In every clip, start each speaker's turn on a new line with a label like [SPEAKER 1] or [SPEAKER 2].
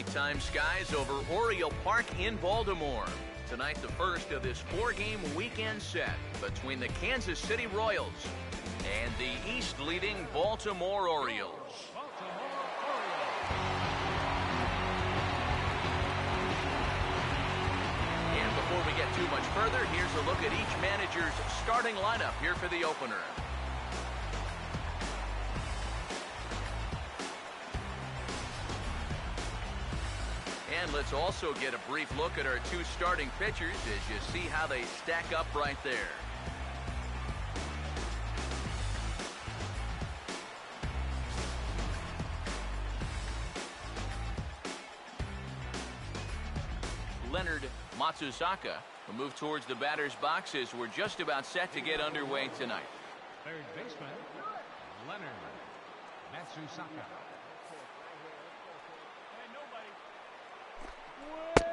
[SPEAKER 1] nighttime skies over Oriole Park in Baltimore. Tonight, the first of this 4-game weekend set between the Kansas City Royals and the East-leading Baltimore Orioles. And before we get too much further, here's a look at each manager's starting lineup here for the opener. And let's also get a brief look at our two starting pitchers as you see how they stack up right there. Leonard Matsuzaka will move towards the batter's box as we're just about set to get underway tonight.
[SPEAKER 2] Third baseman, Leonard Matsuzaka.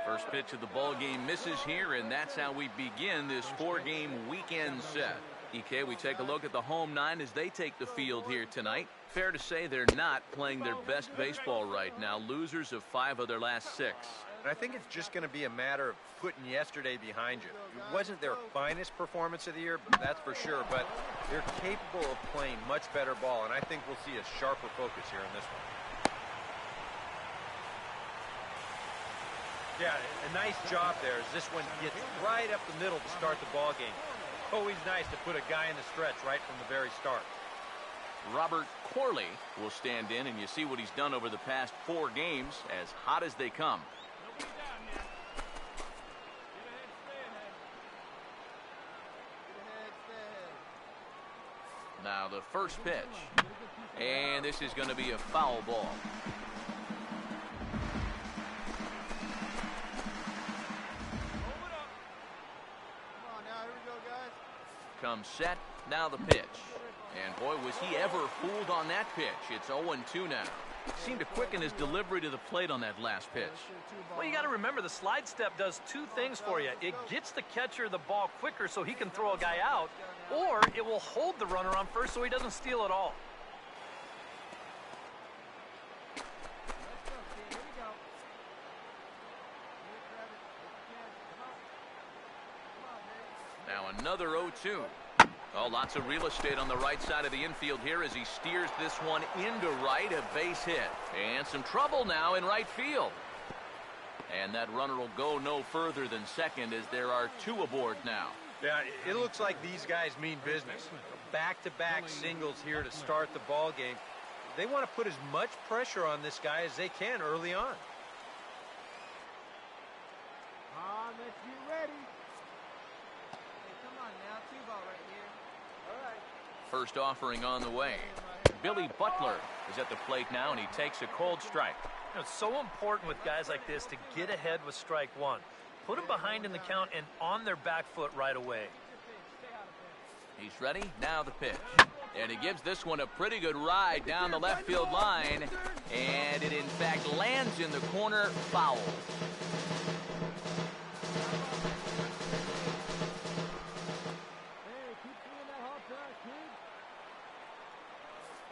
[SPEAKER 1] First pitch of the ball game misses here, and that's how we begin this 4-game weekend set. EK, we take a look at the home nine as they take the field here tonight. Fair to say they're not playing their best baseball right now. Losers of 5 of their last 6.
[SPEAKER 3] And I think it's just going to be a matter of putting yesterday behind you. It wasn't their finest performance of the year, that's for sure, but they're capable of playing much better ball, and I think we'll see a sharper focus here in this one. Yeah, a nice job there as this one gets right up the middle to start the ball game. Always nice to put a guy in the stretch right from the very start.
[SPEAKER 1] Robert Corley will stand in, and you see what he's done over the past 4 games, as hot as they come. Now the first pitch, and this is going to be a foul ball. Comes set, now the pitch. And boy, was he ever fooled on that pitch. It's 0-2 now. Seemed to quicken his delivery to the plate on that last pitch.
[SPEAKER 4] Well, you got to remember the slide step does 2 things for you. It gets the catcher the ball quicker so he can throw a guy out, or it will hold the runner on first so he doesn't steal it all.
[SPEAKER 1] Now another 0-2. Oh, lots of real estate on the right side of the infield here as he steers this one into right, a base hit. And some trouble now in right field. And that runner will go no further than second as there are 2 aboard now.
[SPEAKER 3] Yeah, it looks like these guys mean business. Back-to-back singles here to start the ball game. They want to put as much pressure on this guy as they can early on.
[SPEAKER 5] Let's get ready.
[SPEAKER 1] First offering on the way. Billy Butler is at the plate now, and he takes a cold strike.
[SPEAKER 4] You know, it's so important with guys like this to get ahead with strike 1. Put them behind in the count and on their back foot right away.
[SPEAKER 1] He's ready. Now the pitch. And he gives this one a pretty good ride down the left field line. And it, in fact, lands in the corner, foul.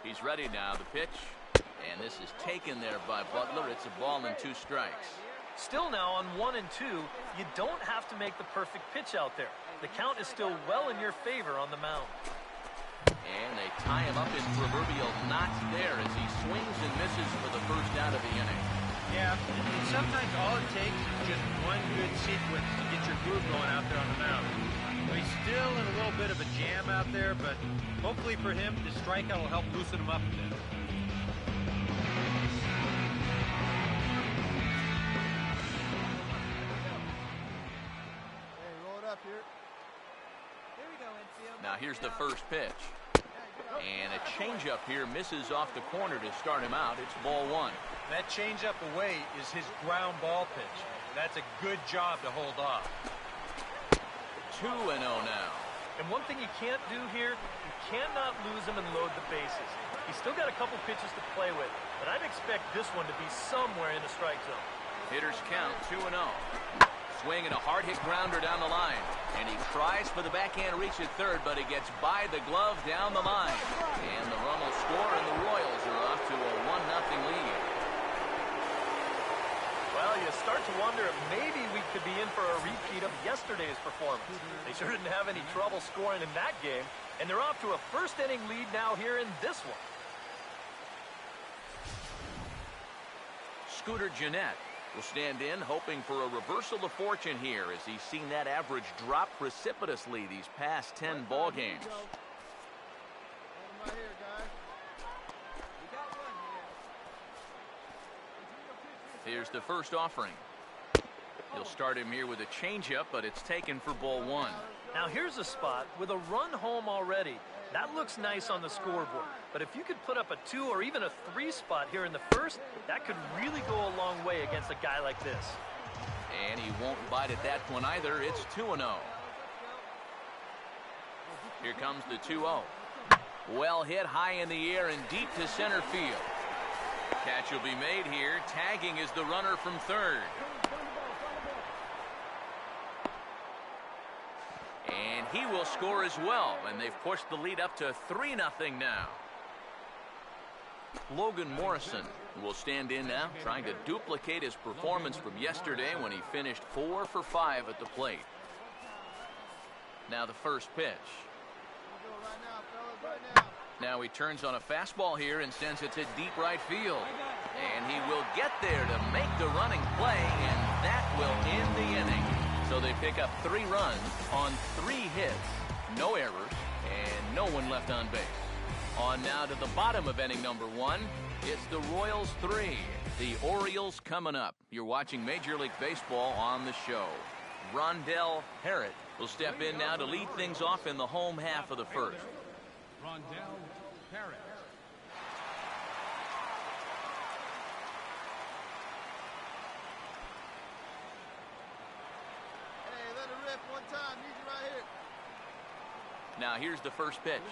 [SPEAKER 1] He's ready now, the pitch, and this is taken there by Butler. It's a ball and 2 strikes.
[SPEAKER 4] Still now on 1 and 2, you don't have to make the perfect pitch out there. The count is still well in your favor on the mound.
[SPEAKER 1] And they tie him up in proverbial knots there as he swings and misses for the first out of the inning.
[SPEAKER 3] Yeah, and sometimes all it takes is just one good sequence to get your groove going out there on the mound. He's still in a little bit of a jam out there, but hopefully for him, the strikeout will help loosen him up a bit.
[SPEAKER 5] Hey, roll it up here. Here we go, infield.
[SPEAKER 1] Now here's the first pitch. And a changeup here misses off the corner to start him out. It's ball 1.
[SPEAKER 3] That changeup away is his ground ball pitch. That's a good job to hold off.
[SPEAKER 1] 2-0 now.
[SPEAKER 4] And one thing you can't do here, you cannot lose him and load the bases. He's still got a couple pitches to play with, but I'd expect this one to be somewhere in the strike zone.
[SPEAKER 1] Hitters count 2-0. Swing and a hard-hit grounder down the line. And he tries for the backhand reach at third, but he gets by the glove down the line. And the run will score, and the Royals are off to a 1-0 lead.
[SPEAKER 4] Well, you start to wonder if maybe we could be in for a repeat of yesterday's performance. They sure didn't have any trouble scoring in that game, and they're off to a first-inning lead now here in this one.
[SPEAKER 1] Scooter Jeanette will stand in, hoping for a reversal of fortune here as he's seen that average drop precipitously these past 10 ball games.
[SPEAKER 5] Right here, guys. We got one here.
[SPEAKER 1] Here's the first offering. He'll start him here with a changeup, but it's taken for ball one.
[SPEAKER 4] Now here's a spot with a run home already. That looks nice on the scoreboard. But if you could put up a 2 or even a 3 spot here in the first, that could really go a long way against a guy like this.
[SPEAKER 1] And he won't bite at that one either. It's 2-0. Here comes the 2-0. Well hit high in the air and deep to center field. Catch will be made here. Tagging is the runner from third. And he will score as well, and they've pushed the lead up to 3-0 now. Logan Morrison will stand in now, trying to duplicate his performance from yesterday when he finished 4 for 5 at the plate. Now the first pitch. Now he turns on a fastball here and sends it to deep right field. And he will get there to make the running play, and that will end the inning. So they pick up 3 runs on 3 hits, no errors, and no one left on base. On now to the bottom of inning number 1. It's the Royals 3, the Orioles coming up. You're watching Major League Baseball on the show. Rondell Harrod will step in now to lead things off in the home half of the first.
[SPEAKER 2] Rondell Harris.
[SPEAKER 5] Hey, let it rip one time. Need you right here.
[SPEAKER 1] Now here's the first pitch.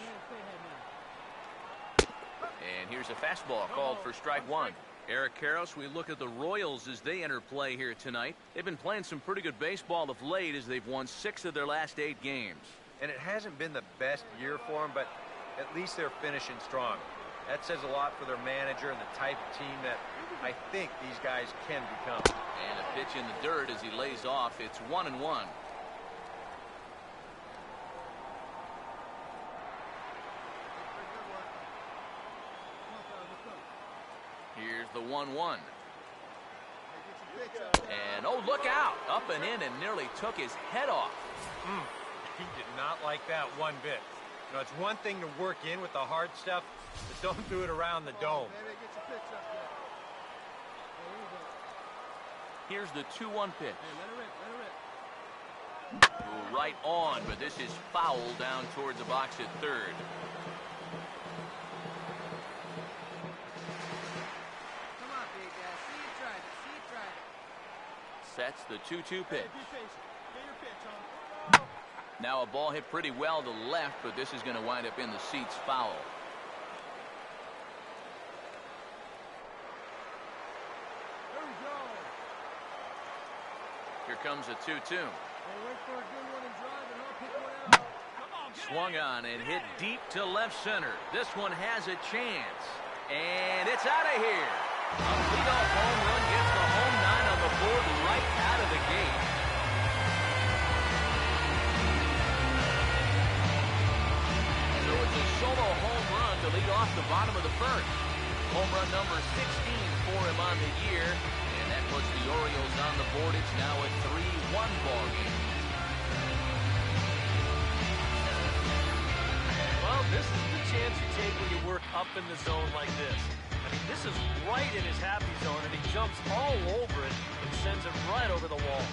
[SPEAKER 1] And here's a fastball called for strike 1. Eric Karros, we look at the Royals as they enter play here tonight. They've been playing some pretty good baseball of late as they've won 6 of their last 8 games.
[SPEAKER 3] And it hasn't been the best year for them, but at least they're finishing strong. That says a lot for their manager and the type of team that I think these guys can become.
[SPEAKER 1] And a pitch in the dirt as he lays off. It's 1-1. Here's the 1-1. And oh, look out! Up and in and nearly took his head off.
[SPEAKER 3] He did not like that one bit. You know, it's one thing to work in with the hard stuff, but don't do it around the dome.
[SPEAKER 1] Here's the 2-1 pitch. Ooh, right on, but this is foul down towards the box at third.
[SPEAKER 5] Come on, big guy. See you try it. See you try it.
[SPEAKER 1] Sets the 2-2 pitch. Now a ball hit pretty well to left, but this is going to wind up in the seats foul. Here comes a 2-2. Swung on and hit deep to left center. This one has a chance. And it's out of here. A leadoff home run gets the home 9 on the board right out of the gate. So it's a solo home run to lead off the bottom of the first. Home run number 16 for him on the year. And that puts the Orioles on the board. It's now a 3-1 ball game.
[SPEAKER 4] Well, this is the chance you take when you work up in the zone like this. I mean, this is right in his happy zone, and he jumps all over it and sends it right over the wall.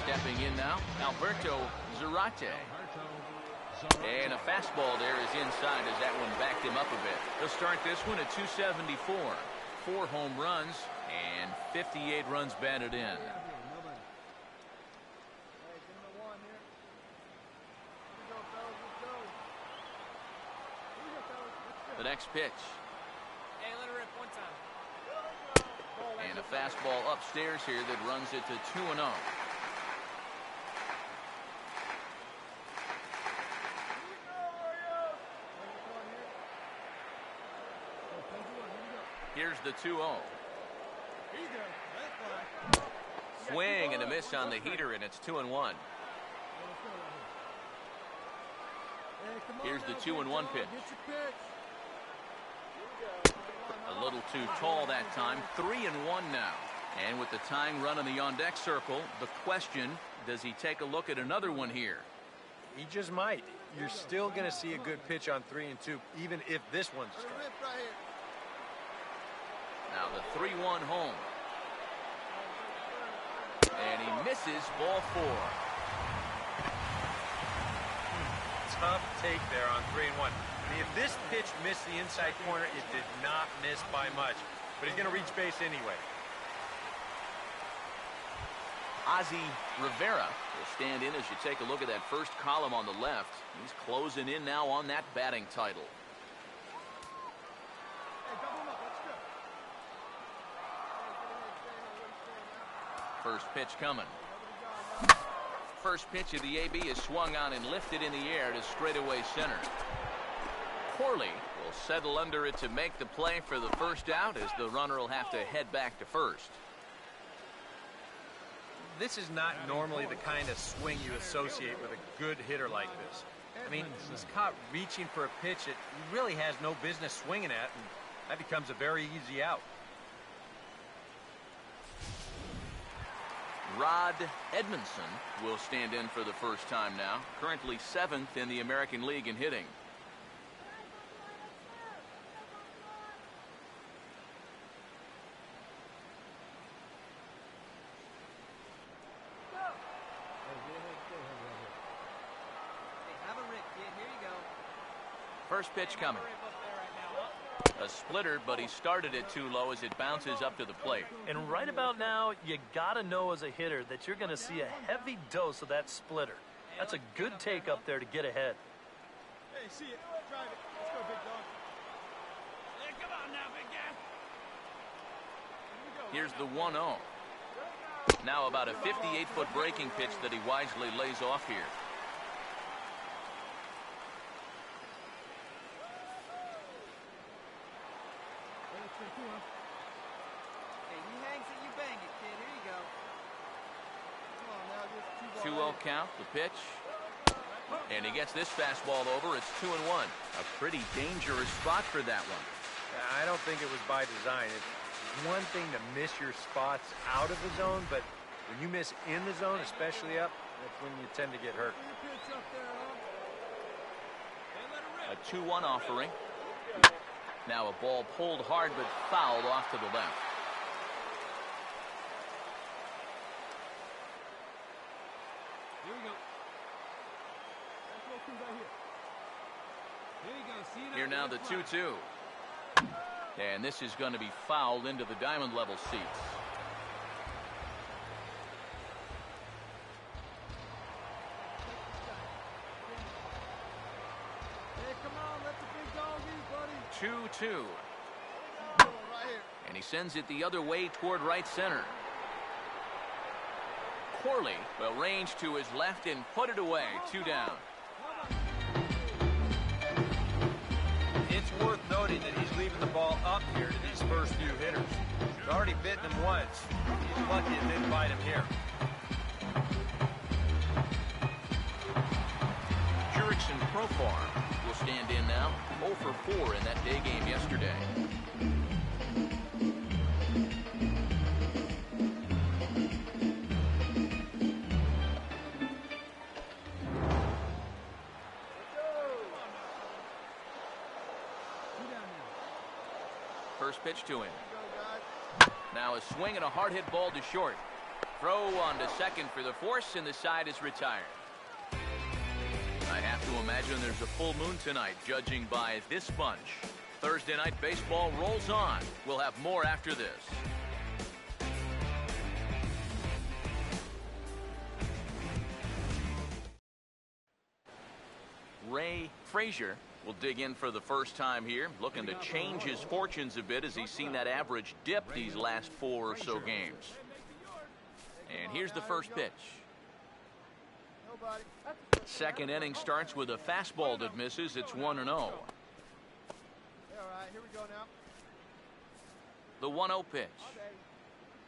[SPEAKER 1] Stepping in now, Alberto Zarate. And a fastball there is inside as that one backed him up a bit. He'll start this one at 274. 4 home runs and 58 runs batted in. The next pitch.
[SPEAKER 5] Hey, let it rip one time.
[SPEAKER 1] And a fastball upstairs here that runs it to 2-0. Here's the 2-0. Swing and a miss on the heater, and it's 2-1. Here's the 2-1 pitch. A little too tall that time. 3-1 now. And with the tying run on the on-deck circle, the question, does he take a look at another one here?
[SPEAKER 3] He just might. You're still going to see a good pitch on 3-2, even if this one's a strike.
[SPEAKER 1] Now the 3-1 home. And he misses ball 4.
[SPEAKER 3] Tough take there on 3-1. I mean, if this pitch missed the inside corner, it did not miss by much. But he's going to reach base anyway.
[SPEAKER 1] Ozzie Rivera will stand in as you take a look at that first column on the left. He's closing in now on that batting title. First pitch coming. First pitch of the AB is swung on and lifted in the air to straightaway center. Corley will settle under it to make the play for the first out, as the runner will have to head back to first.
[SPEAKER 3] This is not normally the kind of swing you associate with a good hitter like this. I mean, he's caught reaching for a pitch that he really has no business swinging at, and that becomes a very easy out.
[SPEAKER 1] Rod Edmondson will stand in for the first time now, currently 7th in the American League in hitting. First pitch coming. A splitter, but he started it too low as it bounces up to the plate.
[SPEAKER 4] And right about now, you gotta know as a hitter that you're gonna see a heavy dose of that splitter. That's a good take up there to get ahead.
[SPEAKER 5] Hey, see it. Drive it. Let's go, big dog. Hey, come on now, big guy.
[SPEAKER 1] Here's the 1-0. Now about a 58-foot breaking pitch that he wisely lays off here.
[SPEAKER 5] Hey, he hangs it, you bang it, kid. Here you go. Come on now, just
[SPEAKER 1] 2-0 count, the pitch. And he gets this fastball over. It's 2-1. A pretty dangerous spot for that one.
[SPEAKER 3] I don't think it was by design. It's one thing to miss your spots out of the zone, but when you miss in the zone, especially up, that's when you tend to get hurt.
[SPEAKER 1] A 2-1 offering. Now a ball pulled hard but fouled off to the left.
[SPEAKER 5] Here we go.
[SPEAKER 1] Here now the 2-2. And this is going to be fouled into the diamond level seats.
[SPEAKER 5] Hey, come on, let the big dog eat, buddy.
[SPEAKER 1] 2-2.
[SPEAKER 5] Right here.
[SPEAKER 1] And he sends it the other way toward right center. Corley will range to his left and put it away. 2 down.
[SPEAKER 3] It's worth noting that he's leaving the ball up here to these first few hitters. He's already bitten him once. He's lucky it didn't bite him here.
[SPEAKER 1] Jurickson Profar will stand in now. 0 for 4 in that day game yesterday. First pitch to him. Now a swing and a hard hit ball to short. Throw on to second for the force, and the side is retired. I have to imagine there's a full moon tonight, judging by this bunch. Thursday night baseball rolls on. We'll have more after this. Ray Frazier will dig in for the first time here, looking to change his fortunes a bit as he's seen that average dip these last 4 or so games. And here's the first pitch. Second inning starts with a fastball that misses. It's 1-0.
[SPEAKER 5] All right, here we go now.
[SPEAKER 1] The 1-0 pitch.
[SPEAKER 5] Okay.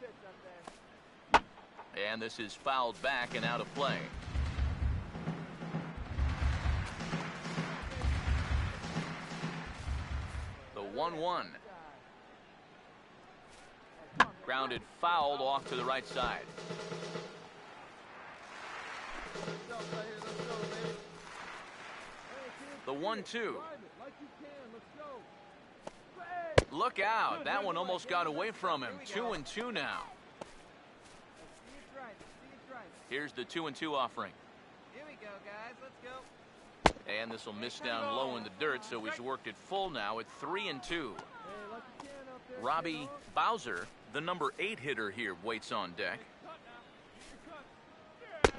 [SPEAKER 5] Good pitch up there.
[SPEAKER 1] And this is fouled back and out of play. The 1-1. Grounded foul off to the right side.
[SPEAKER 5] Let's go, right here. Let's go, baby.
[SPEAKER 1] The 1-2.
[SPEAKER 5] Like you can. Let's go.
[SPEAKER 1] Look out. That one almost got away from him. 2-2 now.
[SPEAKER 5] See it right. See it right.
[SPEAKER 1] Here's the 2-2 offering.
[SPEAKER 5] Here we go, guys. Let's go.
[SPEAKER 1] And this will miss down low in the dirt, so he's worked it full now at 3-2.
[SPEAKER 5] Hey, like you can up there.
[SPEAKER 1] Robbie Bowser, the number 8 hitter here, waits on deck.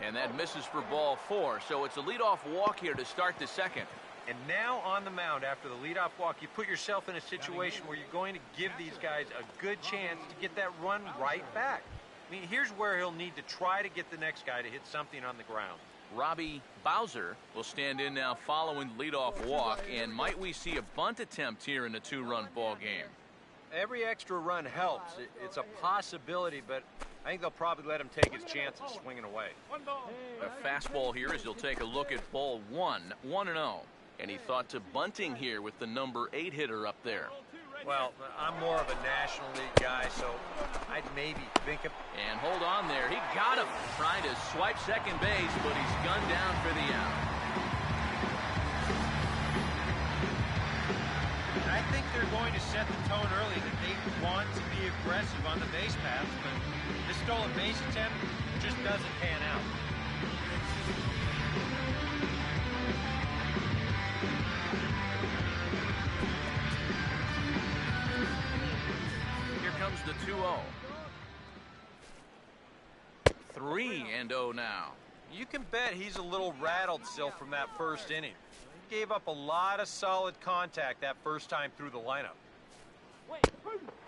[SPEAKER 1] And that misses for ball 4, so it's a leadoff walk here to start the second.
[SPEAKER 3] And now on the mound after the leadoff walk, you put yourself in a situation where you're going to give these guys a good chance to get that run right back. I mean, here's where he'll need to try to get the next guy to hit something on the ground.
[SPEAKER 1] Robbie Bowser will stand in now following the leadoff walk, and might we see a bunt attempt here in a 2-run ball game?
[SPEAKER 3] Every extra run helps. It's a possibility, but I think they'll probably let him take his chances swinging away.
[SPEAKER 1] A fastball here as he'll take a look at ball 1, 1-0. And he thought to bunting here with the number 8 hitter up there.
[SPEAKER 3] Well, I'm more of a National League guy, so I'd maybe think of...
[SPEAKER 1] And hold on there. He got him. Trying to swipe second base, but he's gunned down for the out.
[SPEAKER 3] I think they're going to set the tone early that they want to be aggressive on the base paths, but this stolen base attempt just doesn't pan out.
[SPEAKER 1] Here comes the 2-0. 3-0 now.
[SPEAKER 3] You can bet he's a little rattled still from that first inning. He gave up a lot of solid contact that first time through the lineup.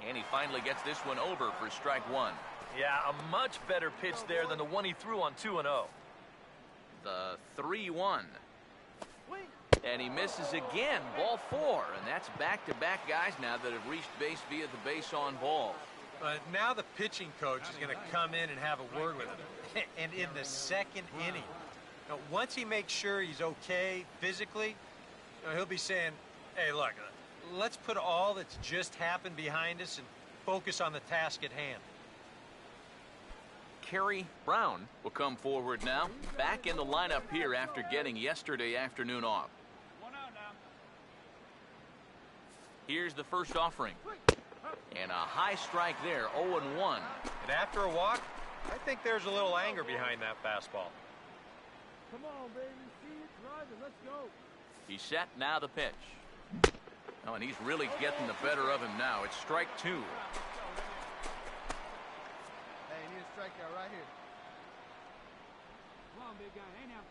[SPEAKER 1] And he finally gets this one over for strike 1.
[SPEAKER 4] Yeah, a much better pitch there than the one he threw on 2-0.
[SPEAKER 1] The 3-1. And he misses again, ball 4. And that's back-to-back guys now that have reached base via the base on balls.
[SPEAKER 3] But now the pitching coach is going to come in and have a word with him. And in the second inning, now, once he makes sure he's okay physically, he'll be saying, hey, look, let's put all that's just happened behind us and focus on the task at hand.
[SPEAKER 1] Kerry Brown will come forward now, back in the lineup here after getting yesterday afternoon off. Here's the first offering. And a high strike there, 0-1.
[SPEAKER 3] And after a walk, I think there's a little anger behind that fastball.
[SPEAKER 5] Come on, baby. See it, drive it. Let's go.
[SPEAKER 1] He's set, now the pitch. Oh, and he's really getting the better of him now. It's strike 2.
[SPEAKER 5] Hey, you need a strikeout right here.
[SPEAKER 2] Come on, big guy. Hey, now.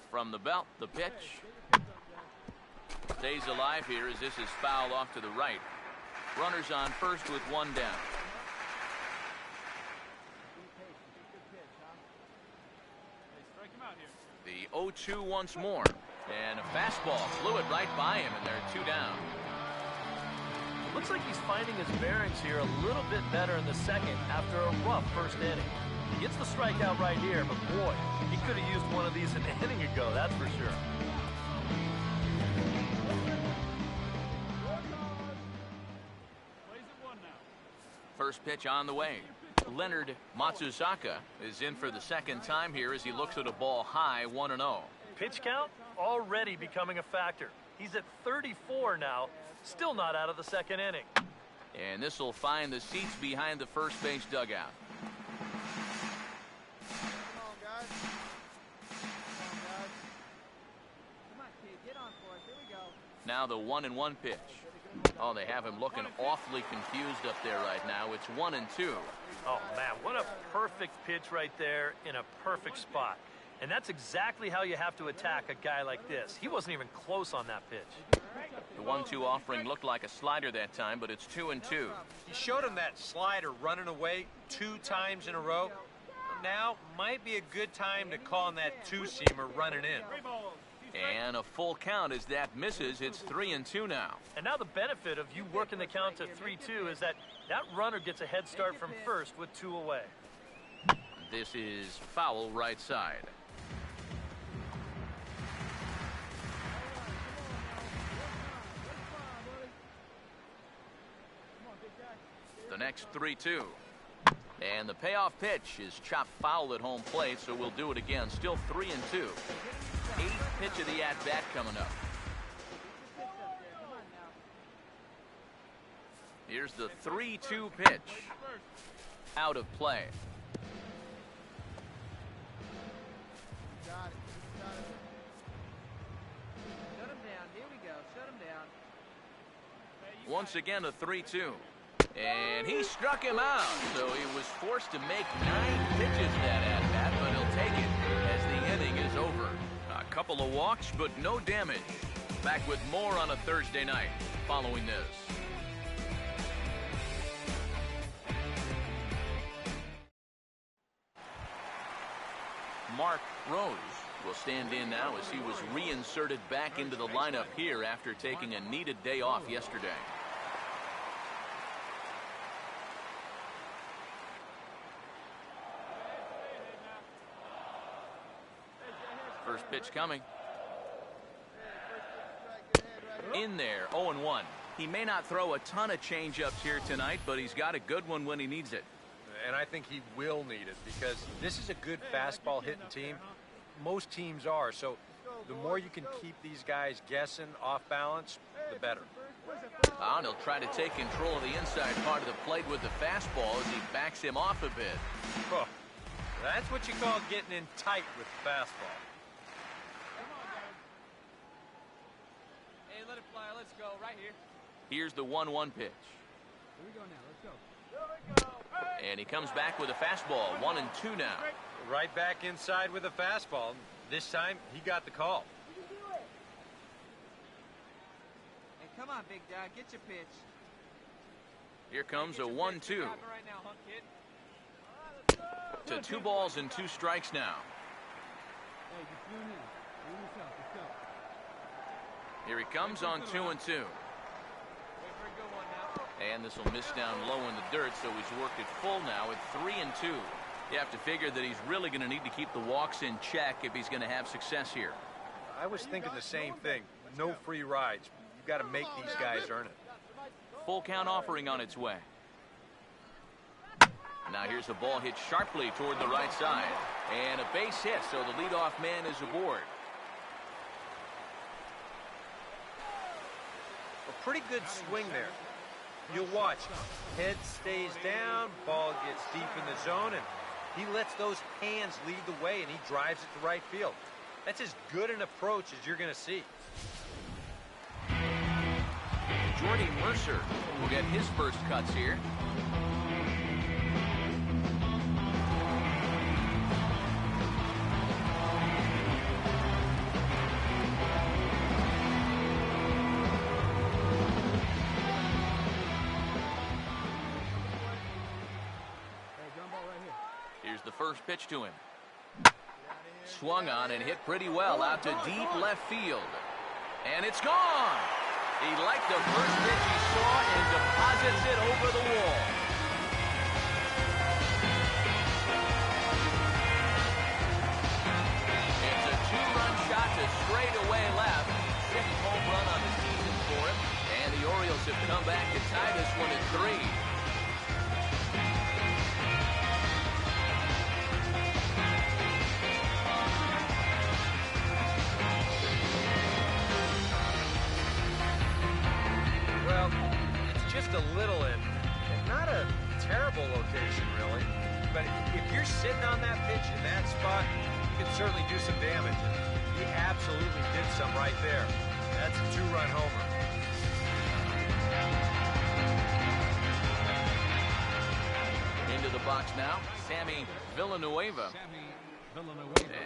[SPEAKER 1] From the belt, the pitch. Stays alive here as this is fouled off to the right. Runners on first with 1 down.
[SPEAKER 2] Strike him out here.
[SPEAKER 1] The 0-2 once more. And a fastball flew it right by him, and they're 2 down.
[SPEAKER 4] Looks like he's finding his bearings here a little bit better in the second after a rough first inning. He gets the strikeout right here, but boy, he could have used one of these an inning ago, that's for sure.
[SPEAKER 2] Plays at 1 now.
[SPEAKER 1] First pitch on the way. Leonard Matsuzaka is in for the second time here as he looks at a ball high, 1-0.
[SPEAKER 4] Pitch count already becoming a factor. He's at 34 now, still not out of the second inning.
[SPEAKER 1] And this will find the seats behind the first base dugout.
[SPEAKER 5] Come on, guys. Come on, guys. Come on, kid. Get on for it. Here we go.
[SPEAKER 1] Now the 1-1 pitch. Oh, they have him looking awfully confused up there right now. It's 1-2.
[SPEAKER 4] Oh, man, what a perfect pitch right there in a perfect spot. And that's exactly how you have to attack a guy like this. He wasn't even close on that pitch.
[SPEAKER 1] The 1-2 offering looked like a slider that time, but it's 2-2.
[SPEAKER 3] He showed him that slider running away 2 times in a row. Now might be a good time to call on that 2-seamer running in.
[SPEAKER 1] And a full count as that misses. It's 3-2 now.
[SPEAKER 4] And now the benefit of you working the count to 3-2 is that runner gets a head start from first with 2 away.
[SPEAKER 1] This is foul right side. The next 3-2. And the payoff pitch is chopped foul at home plate, so we'll do it again. Still 3-2. 8th pitch of the at-bat coming up. Here's the 3-2 pitch. Out of play.
[SPEAKER 5] Got it. Shut him down. Here we go. Shut him down.
[SPEAKER 1] Once again, a 3-2. And he struck him out, so he was forced to make 9 pitches that at-bat, but he'll take it as the inning is over. A couple of walks, but no damage. Back with more on a Thursday night following this. Mark Rose will stand in now as he was reinserted back into the lineup here after taking a needed day off yesterday. First pitch coming. In there, 0-1. He may not throw a ton of changeups here tonight, but he's got a good one when he needs it.
[SPEAKER 3] And I think he will need it because this is a good fastball hitting team. Most teams are, so the more you can keep these guys guessing off balance, the better.
[SPEAKER 1] And he'll try to take control of the inside part of the plate with the fastball as he backs him off a bit.
[SPEAKER 3] Oh, that's what you call getting in tight with the fastball.
[SPEAKER 2] Hey, let it fly. Let's go. Right here.
[SPEAKER 1] Here's the 1-1 pitch.
[SPEAKER 2] Here we go now. Let's go.
[SPEAKER 1] And he comes back with a fastball. 1-2 now.
[SPEAKER 3] Right back inside with a fastball. This time, he got the call.
[SPEAKER 5] Hey, come on, big dog. Get your pitch.
[SPEAKER 1] Here comes a 1-2.
[SPEAKER 2] Right now, huh, kid?
[SPEAKER 1] To 2 balls and 2 strikes now.
[SPEAKER 2] Hey, just tune in. Tune yourself. Let's go.
[SPEAKER 1] Here he comes on 2-2.
[SPEAKER 2] Wait for a good one now.
[SPEAKER 1] And this will miss down low in the dirt, so he's worked it full now at 3-2. You have to figure that he's really going to need to keep the walks in check if he's going to have success here.
[SPEAKER 3] I was thinking the same thing. No free rides. You've got to make these guys earn it.
[SPEAKER 1] Full count offering on its way. Now here's the ball hit sharply toward the right side. And a base hit, so the leadoff man is aboard.
[SPEAKER 3] A pretty good swing there. You'll watch. Head stays down, ball gets deep in the zone, and he lets those hands lead the way, and he drives it to right field. That's as good an approach as you're going to see.
[SPEAKER 1] Jordy Mercer will get his first cuts here. First pitch to him. Swung on and hit pretty well out to deep left field. And it's gone! He liked the first pitch he saw and deposits it over the wall. It's a 2-run shot to straightaway left. 6th home run on the season for him. And the Orioles have come back to tie this one at 3.
[SPEAKER 3] Just a little in. Not a terrible location, really. But if you're sitting on that pitch in that spot, you can certainly do some damage. And he absolutely did some right there. That's a 2-run homer.
[SPEAKER 1] Into the box now, Sammy Villanueva.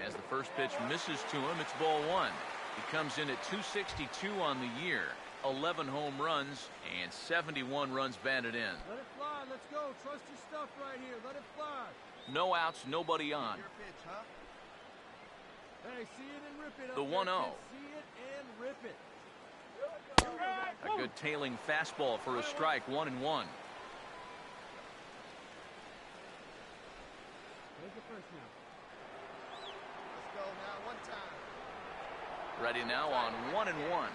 [SPEAKER 1] As the first pitch misses to him, it's ball 1. He comes in at 262 on the year. 11 home runs and 71 runs batted in.
[SPEAKER 2] Let it fly. Let's go. Trust your stuff right here. Let it fly.
[SPEAKER 1] No outs, nobody on.
[SPEAKER 2] Your pitch, huh? Hey, Okay, see it and rip it.
[SPEAKER 1] The
[SPEAKER 2] up there,
[SPEAKER 1] 1-0.
[SPEAKER 2] kid. See it and rip it.
[SPEAKER 1] A good tailing fastball for a strike, 1-1.
[SPEAKER 2] There's the first now.
[SPEAKER 5] Let's go now, one time.
[SPEAKER 1] Ready now on 1-1.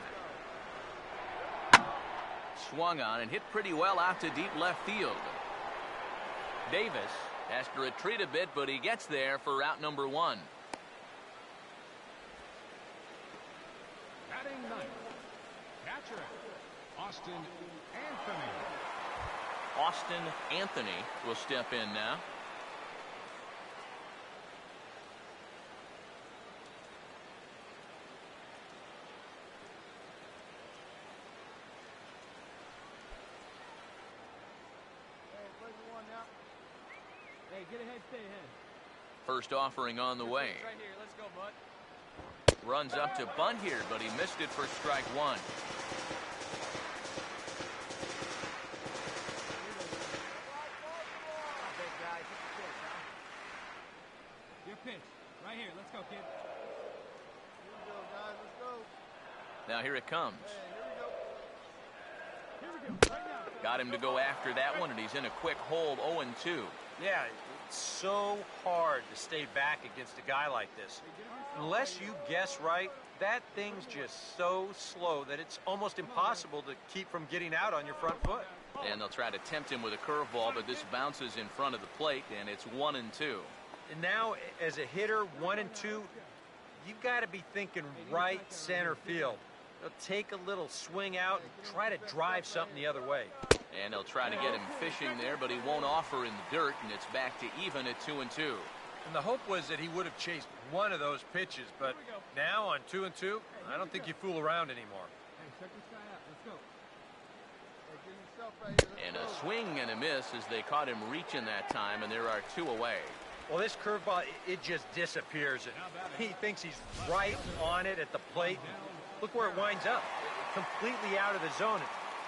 [SPEAKER 1] Swung on and hit pretty well out to deep left field. Davis has to retreat a bit, but he gets there for out number 1.
[SPEAKER 6] Batting ninth, catcher, Austin Anthony.
[SPEAKER 1] Austin Anthony will step in now.
[SPEAKER 5] Hey, play for one now.
[SPEAKER 2] Hey, get ahead, stay ahead.
[SPEAKER 1] First offering on the way.
[SPEAKER 5] Right here, let's go, bud.
[SPEAKER 1] Runs up to bunt here, but he missed it for strike 1.
[SPEAKER 5] Big guy, get the pitch, huh?
[SPEAKER 2] Your pitch. Right here. Let's go, kid.
[SPEAKER 5] Here we go, guys, let's go.
[SPEAKER 1] Now here it comes.
[SPEAKER 5] Hey, here we go.
[SPEAKER 2] Here we go. Right now.
[SPEAKER 1] Got him to go after that one, and he's in a quick hold, 0-2.
[SPEAKER 3] Yeah, it's so hard to stay back against a guy like this. Unless you guess right, that thing's just so slow that it's almost impossible to keep from getting out on your front foot.
[SPEAKER 1] And they'll try to tempt him with a curveball, but this bounces in front of the plate, and it's 1-2.
[SPEAKER 3] And now, as a hitter, 1 and 2, you've got to be thinking right center field. They'll take a little swing out and try to drive something the other way.
[SPEAKER 1] And they'll try to get him fishing there, but he won't offer in the dirt, and it's back to even at 2-2.
[SPEAKER 3] And the hope was that he would have chased one of those pitches, but now on 2 and 2, I don't think you fool around anymore.
[SPEAKER 2] Hey, check this guy out. Let's go.
[SPEAKER 5] Hey, get yourself right here, let's
[SPEAKER 1] And
[SPEAKER 5] go.
[SPEAKER 1] a swing and a miss as they caught him reaching that time, and there are 2 away.
[SPEAKER 3] Well, this curveball, it just disappears. He thinks he's right on it at the plate. Look where it winds up, completely out of the zone.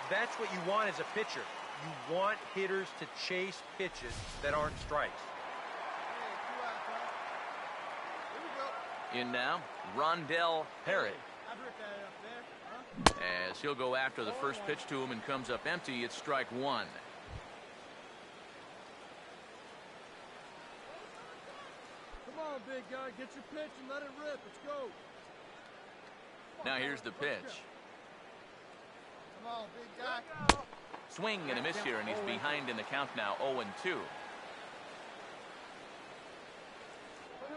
[SPEAKER 3] That's what you want as a pitcher. You want hitters to chase pitches that aren't strikes.
[SPEAKER 5] Hey, 2 outs, huh? Here we go.
[SPEAKER 1] In now, Rondell Parrott.
[SPEAKER 5] I'd rip that up there, huh?
[SPEAKER 1] As he'll go after the first pitch to him and comes up empty, it's strike 1.
[SPEAKER 2] Come on, big guy. Get your pitch and let it rip. Let's go.
[SPEAKER 1] Now here's the pitch.
[SPEAKER 5] Come on, big guy.
[SPEAKER 1] Swing and a miss here, and he's behind in the count now, 0-2.
[SPEAKER 2] Put him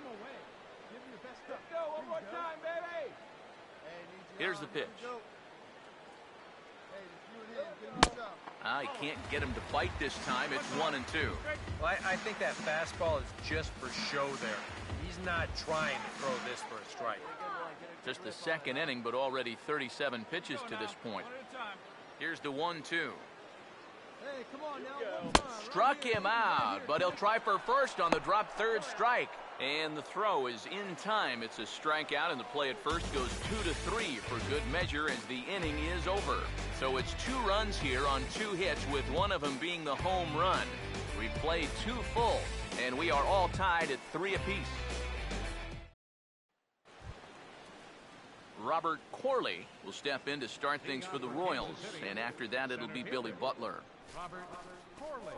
[SPEAKER 2] away. Give him your best stuff. Let's go. One more time, baby.
[SPEAKER 5] Hey, need you
[SPEAKER 1] Here's
[SPEAKER 5] on.
[SPEAKER 1] the
[SPEAKER 5] Here
[SPEAKER 1] pitch.
[SPEAKER 5] we go. Hey, just you and him. Get him yourself.
[SPEAKER 1] He can't get him to bite this time. It's 1-2.
[SPEAKER 3] Well, I think that fastball is just for show there. He's not trying to throw this for a strike.
[SPEAKER 1] Just the second inning, but already 37 pitches to this point. Here's the 1-2.
[SPEAKER 2] Hey, come on now. One time. Right
[SPEAKER 1] Struck
[SPEAKER 2] here.
[SPEAKER 1] him out, but he'll try for first on the drop third strike. And the throw is in time. It's a strikeout, and the play at first goes 2-3 for good measure as the inning is over. So it's 2 runs here on 2 hits, with one of them being the home run. We've played 2 full, and we are all tied at 3 apiece. Robert Corley will step in to start things for the Royals, and after that it'll be Billy Butler.
[SPEAKER 6] Robert Corley.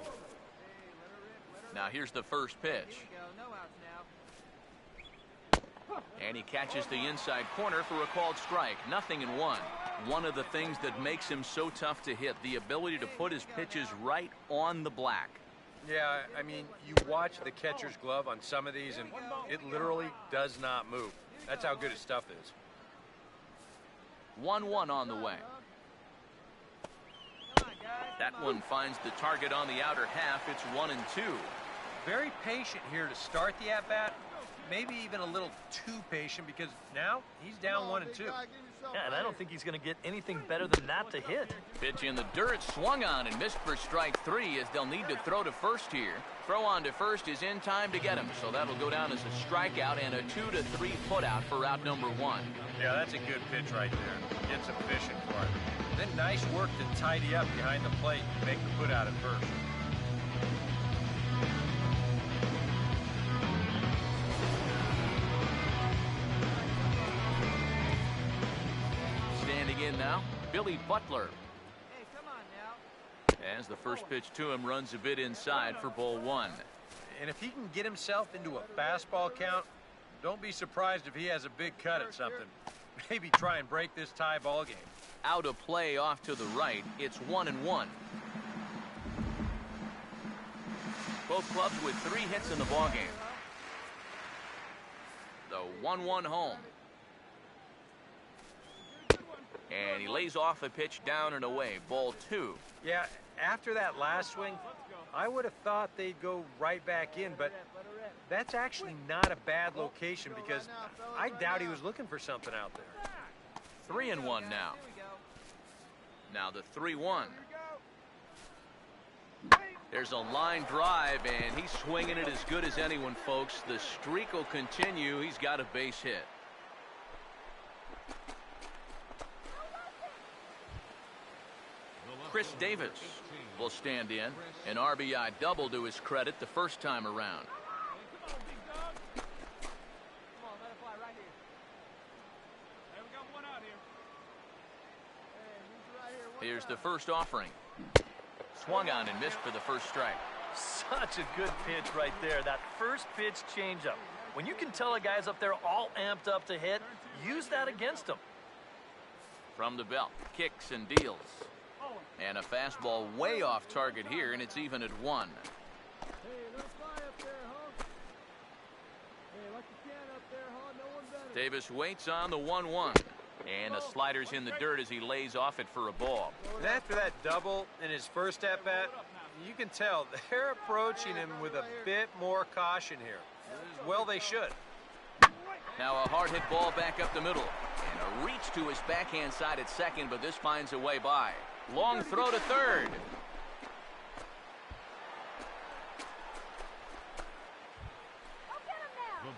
[SPEAKER 1] Now here's the first pitch.
[SPEAKER 5] Here we go. No outs now.
[SPEAKER 1] And he catches the inside corner for a called strike. 0-1. One of the things that makes him so tough to hit, the ability to put his pitches right on the black.
[SPEAKER 3] Yeah, I mean, you watch the catcher's glove on some of these, and it literally does not move. That's how good his stuff is.
[SPEAKER 1] 1-1 on the way.
[SPEAKER 5] Come on, guys.
[SPEAKER 1] That one finds the target on the outer half. It's 1-2.
[SPEAKER 3] Very patient here to start the at-bat. Maybe even a little too patient, because now he's down 1-2.
[SPEAKER 4] Yeah, and I don't think he's going to get anything better than that to hit.
[SPEAKER 1] Pitch in the dirt, swung on and missed for strike 3, as they'll need to throw to first here. Throw on to first is in time to get him, so that'll go down as a strikeout and a 2-3 putout for out number 1.
[SPEAKER 3] Yeah, that's a good pitch right there. Gets him fishing for it. Then nice work to tidy up behind the plate and make the putout at first.
[SPEAKER 1] now, Billy Butler.
[SPEAKER 5] Hey, come on now.
[SPEAKER 1] As the first pitch to him runs a bit inside for ball one.
[SPEAKER 3] And if he can get himself into a fastball count, don't be surprised if he has a big cut at something. Maybe try and break this tie ball game.
[SPEAKER 1] Out of play off to the right. It's 1-1. Both clubs with 3 hits in the ball game. The 1-1 home. And he lays off a pitch down and away. Ball 2.
[SPEAKER 3] Yeah, after that last swing, I would have thought they'd go right back in, but that's actually not a bad location because I doubt he was looking for something out there.
[SPEAKER 1] 3-1 now. Now the 3-1. There's a line drive, and he's swinging it as good as anyone, folks. The streak will continue. He's got a base hit. Chris Davis will stand in. An RBI double to his credit the first time around. Here's the first offering. Swung on and missed for the first strike.
[SPEAKER 4] Such a good pitch right there. That first pitch changeup. When you can tell a guy's up there all amped up to hit, use that against him.
[SPEAKER 1] From the belt, kicks and deals. And a fastball way off target here, and it's even at 1.
[SPEAKER 2] Hey, little fly up there, huh? Hey, like you can up there, huh? No one better.
[SPEAKER 1] Davis waits on the 1-1. And a slider's in the dirt as he lays off it for a ball.
[SPEAKER 3] And after that double in his first at-bat, you can tell they're approaching him with a bit more caution here. Well, they should.
[SPEAKER 1] Now a hard hit ball back up the middle. And a reach to his backhand side at second, but this finds a way by. Long throw to third.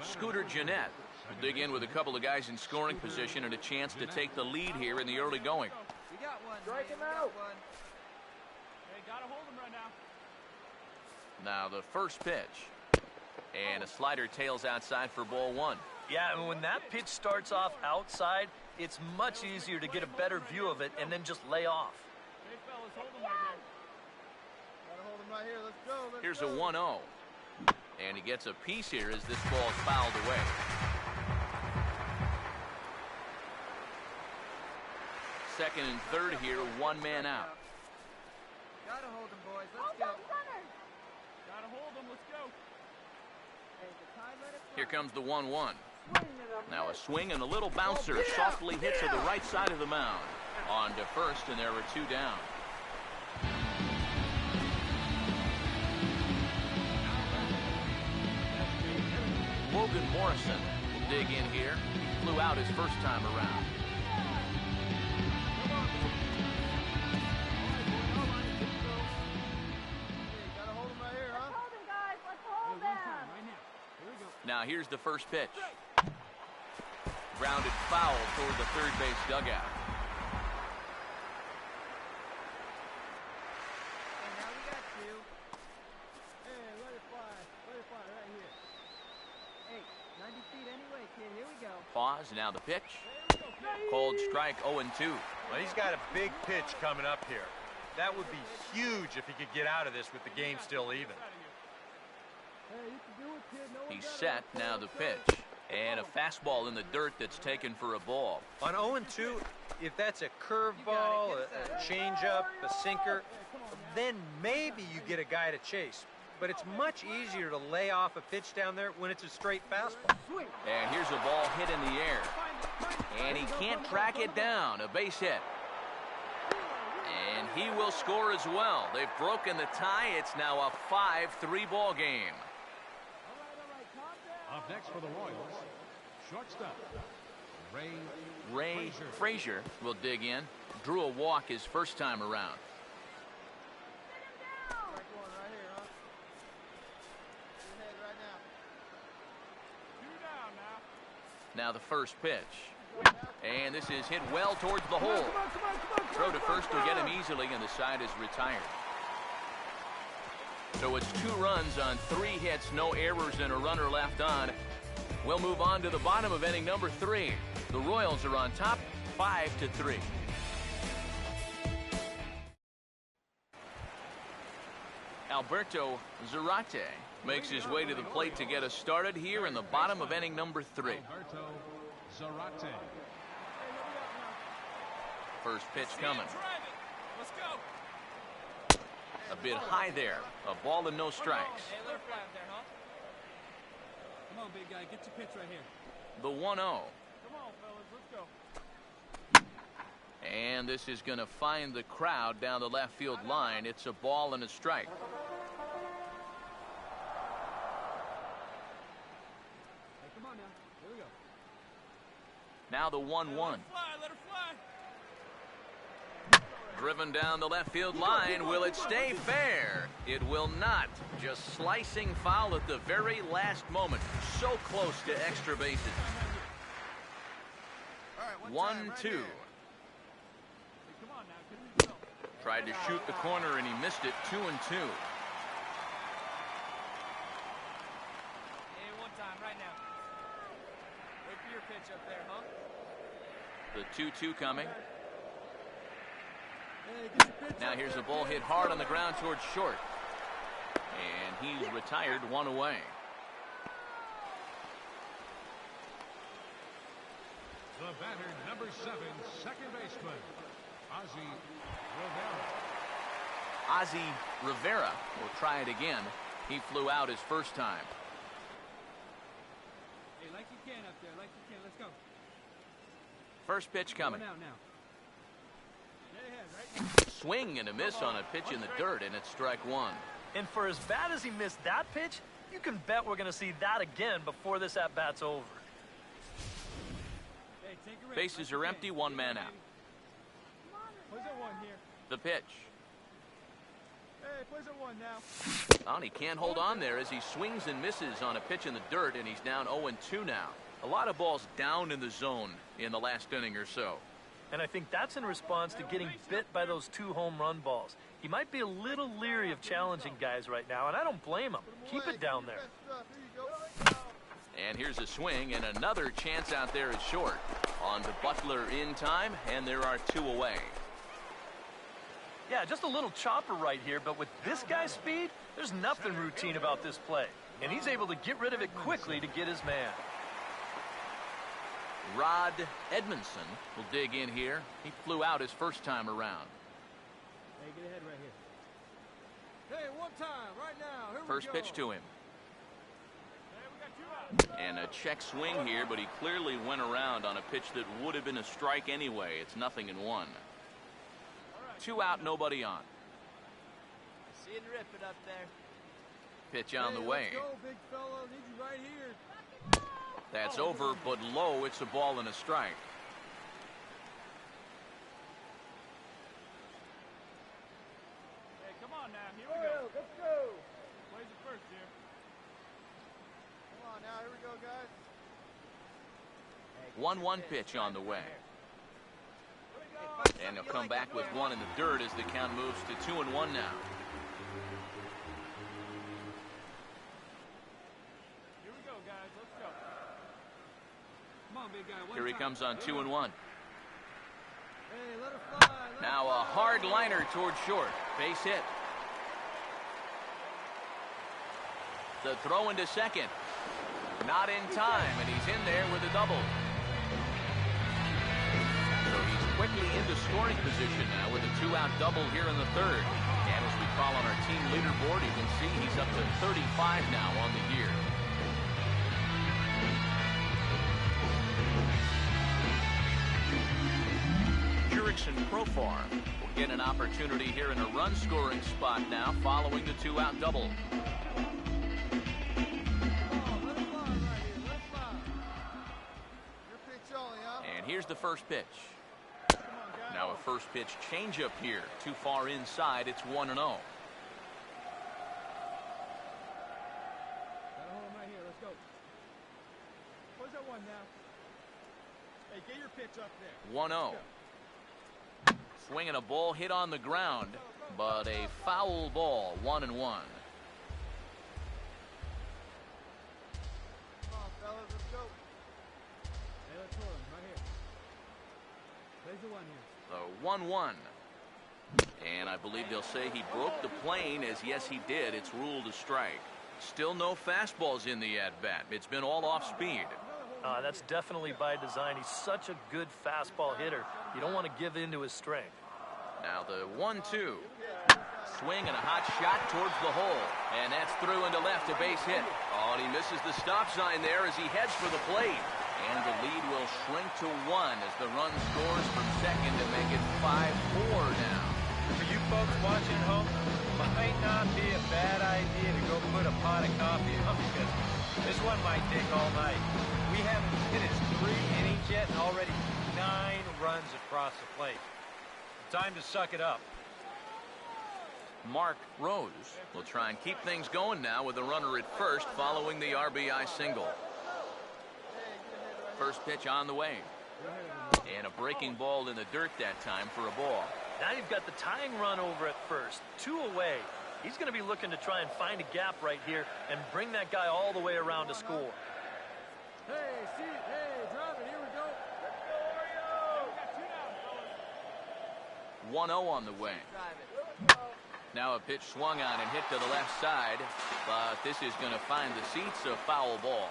[SPEAKER 1] Scooter Jeanette will dig in with a couple of guys in scoring position and a chance to take the lead here in the early going.
[SPEAKER 5] We got one.
[SPEAKER 2] Strike him
[SPEAKER 5] We got
[SPEAKER 2] out.
[SPEAKER 5] one.
[SPEAKER 6] Hey, gotta hold him right now.
[SPEAKER 1] Now the first pitch. And a slider tails outside for ball 1.
[SPEAKER 4] Yeah, and when that pitch starts off outside, it's much easier to get a better view of it and then just lay off.
[SPEAKER 6] Hey, fellas, hold him right
[SPEAKER 2] Gotta hold him right here. Let's go. Let's
[SPEAKER 1] Here's
[SPEAKER 2] go.
[SPEAKER 1] a 1-0. And he gets a piece here as this ball is fouled away. Second and third here, 1 man out.
[SPEAKER 5] Gotta hold him, boys. Let's go.
[SPEAKER 6] Gotta hold him. Let's go.
[SPEAKER 5] Hey, the time limit.
[SPEAKER 1] Here comes the 1-1. Now a swing and a little bouncer softly hit to the right side of the mound. On to first, and there were 2 down. Logan Morrison will dig in here. He flew out his first time around.
[SPEAKER 2] Hey, gotta hold him right here, huh?
[SPEAKER 7] Hold him, guys. Let's hold him.
[SPEAKER 2] Right now. Here we go.
[SPEAKER 1] Now here's the first pitch. Grounded foul toward the third base dugout.
[SPEAKER 5] Hey, now we got 2.
[SPEAKER 2] Hey, let it fly. Let it fly right here.
[SPEAKER 5] Hey, 90 feet anyway, kid. Here we go.
[SPEAKER 1] Pause, now the pitch. Called strike 0-2.
[SPEAKER 3] Well, he's got a big pitch coming up here. That would be huge if he could get out of this with the game still even.
[SPEAKER 2] Hey, you can do it, kid. No one
[SPEAKER 1] He's
[SPEAKER 2] better.
[SPEAKER 1] set, now the pitch. And a fastball in the dirt that's taken for a ball.
[SPEAKER 3] On 0-2, if that's a curveball, a changeup, a sinker, then maybe you get a guy to chase. But it's much easier to lay off a pitch down there when it's a straight fastball.
[SPEAKER 1] And here's a ball hit in the air. And he can't track it down. A base hit. And he will score as well. They've broken the tie. It's now a 5-3 ball game.
[SPEAKER 6] Up next for the Royals, shortstop,
[SPEAKER 1] Ray Frazier will dig in. Drew a walk his first time around.
[SPEAKER 2] Strike one right here, huh? Your head right now.
[SPEAKER 6] 2 down now.
[SPEAKER 1] Now the first pitch. And this is hit well towards the hole. Throw to first will get him easily, and the side is retired. So it's 2 runs on 3 hits, no errors, and a runner left on. We'll move on to the bottom of inning number 3. The Royals are on top, 5-3. Alberto Zarate makes his way to the plate to get us started here in the bottom of inning number 3.
[SPEAKER 7] Alberto Zarate.
[SPEAKER 1] First pitch coming.
[SPEAKER 6] Drive it. Let's go.
[SPEAKER 1] A bit high there. A ball and no strikes.
[SPEAKER 6] Hey, let her fly up there, huh?
[SPEAKER 2] Come on, big guy. Get your pitch right here.
[SPEAKER 1] The 1-0.
[SPEAKER 6] Come on, fellas. Let's go.
[SPEAKER 1] And this is going to find the crowd down the left field line. It's a ball and a strike.
[SPEAKER 2] Hey, come on now. Here we go.
[SPEAKER 1] Now the 1-1.
[SPEAKER 6] Let her fly. Let her fly.
[SPEAKER 1] Driven down the left field line. Will it stay fair? It will not. Just slicing foul at the very last moment. So close to extra bases.
[SPEAKER 5] All right,
[SPEAKER 1] 1-2.
[SPEAKER 6] Hey, come on now. Give me some.
[SPEAKER 1] Tried to shoot the corner and he missed it. 2-2.
[SPEAKER 6] Hey, one time, right now. Wait for your pitch up there, huh?
[SPEAKER 1] The 2-2 coming.
[SPEAKER 2] Hey, get your pitch
[SPEAKER 1] Now
[SPEAKER 2] up
[SPEAKER 1] here's
[SPEAKER 2] there,
[SPEAKER 1] a ball
[SPEAKER 2] kid.
[SPEAKER 1] hit hard on the ground towards short. And he's retired, 1 away.
[SPEAKER 7] The batter, number 7, second baseman, Ozzie Rivera.
[SPEAKER 1] Ozzie Rivera will try it again. He flew out his first time.
[SPEAKER 2] Hey, like you can up there. Like you can. Let's go.
[SPEAKER 1] First pitch coming.
[SPEAKER 2] Now. Dead ahead, right?
[SPEAKER 1] Swing and a miss on a pitch in the dirt, and it's strike 1.
[SPEAKER 4] And for as bad as he missed that pitch, you can bet we're going to see that again before this at-bat's over.
[SPEAKER 2] Hey, take a rip.
[SPEAKER 1] Bases
[SPEAKER 2] Like you
[SPEAKER 1] are
[SPEAKER 2] can.
[SPEAKER 1] empty, one man out.
[SPEAKER 2] Plays at 1 here.
[SPEAKER 1] The pitch.
[SPEAKER 2] Hey, plays at 1 now.
[SPEAKER 1] Oh, and he can't hold on there as he swings and misses on a pitch in the dirt, and he's down 0-2 now. A lot of balls down in the zone in the last inning or so.
[SPEAKER 4] And I think that's in response to getting bit by those 2 home run balls. He might be a little leery of challenging guys right now, and I don't blame him. Keep it down there.
[SPEAKER 5] Here you go.
[SPEAKER 1] And here's a swing, and another chance out there is short. On to Butler in time, and there are 2 away.
[SPEAKER 4] Yeah, just a little chopper right here, but with this guy's speed, there's nothing routine about this play. And he's able to get rid of it quickly to get his man.
[SPEAKER 1] Rod Edmondson will dig in here. He flew out his first time around.
[SPEAKER 2] Hey, get ahead right here. Hey, 1 time, right now. Here
[SPEAKER 1] First
[SPEAKER 2] we go.
[SPEAKER 1] pitch to him.
[SPEAKER 6] Hey, we got 2 out.
[SPEAKER 1] And a check swing here, but he clearly went around on a pitch that would have been a strike anyway. It's 0-1. 2 out, nobody on.
[SPEAKER 6] See it rip it up there.
[SPEAKER 1] Pitch on the
[SPEAKER 2] Hey,
[SPEAKER 1] way.
[SPEAKER 2] Let's go, big fella. Need you right here.
[SPEAKER 1] That's over, but low. It's a ball and a strike.
[SPEAKER 6] Hey, come on now. Here we go.
[SPEAKER 2] Let's go.
[SPEAKER 6] Plays it first here.
[SPEAKER 5] Come on now. Here we go, guys.
[SPEAKER 1] 1-1 pitch on the way. And he'll come back with 1 in the dirt as the count moves to 2-1 now.
[SPEAKER 6] Here we go, guys. Let's go.
[SPEAKER 2] Come on, big guy. 1
[SPEAKER 1] Here he
[SPEAKER 2] time.
[SPEAKER 1] comes on 2-1.
[SPEAKER 2] Hey, let her fly. Let
[SPEAKER 1] Now
[SPEAKER 2] her
[SPEAKER 1] a
[SPEAKER 2] fly.
[SPEAKER 1] hard liner towards short. Base hit. The throw into second. Not in time, and he's in there with a double. So he's quickly into scoring position now with a 2-out double here in the third. And as we call on our team leaderboard, you can see he's up to 35 now on the year. Jurickson Profar will get an opportunity here in a run-scoring spot now following the 2-out double.
[SPEAKER 2] Let her fly right here. Let her fly.
[SPEAKER 5] Your pitch only, huh?
[SPEAKER 1] And here's the first pitch.
[SPEAKER 5] Come on, guys.
[SPEAKER 1] Now a first pitch changeup here. Too far inside. It's 1-0.
[SPEAKER 2] Gotta hold him right here. Let's go. Where's that 1 now? Hey, get your pitch up there.
[SPEAKER 1] 1-0. Swinging a ball hit on the ground, but a foul ball. 1-1.
[SPEAKER 5] Come on, fellas. Let's go.
[SPEAKER 2] Hey, let's hold him right here. Plays the 1 here.
[SPEAKER 1] The 1-1. And I believe they'll say he broke the plane, as yes, he did. It's ruled a strike. Still no fastballs in the at-bat. It's been all off speed.
[SPEAKER 4] That's definitely by design. He's such a good fastball hitter. You don't want to give in to his strength.
[SPEAKER 1] Now the 1-2. Swing and a hot shot towards the hole. And that's through into left, a base hit. Oh, and he misses the stop sign there as he heads for the plate. And the lead will shrink to 1 as the run scores from second to make it 5-4 now.
[SPEAKER 3] For you folks watching at home, might not be a bad idea to go put a pot of coffee on because this one might take all night. We haven't finished 3 innings yet and already 9 runs across the plate. Time to suck it up.
[SPEAKER 1] Mark Rose will try and keep things going now with a runner at first following the RBI single. First pitch on the way. And a breaking ball in the dirt that time for a ball.
[SPEAKER 4] Now you've got the tying run over at first. 2 away. He's going to be looking to try and find a gap right here and bring that guy all the way around to score.
[SPEAKER 2] Hey, see, hey, drive it. Here we go.
[SPEAKER 1] 1-0 on the way. Now a pitch swung on and hit to the left side, but this is going to find the seats, a foul ball.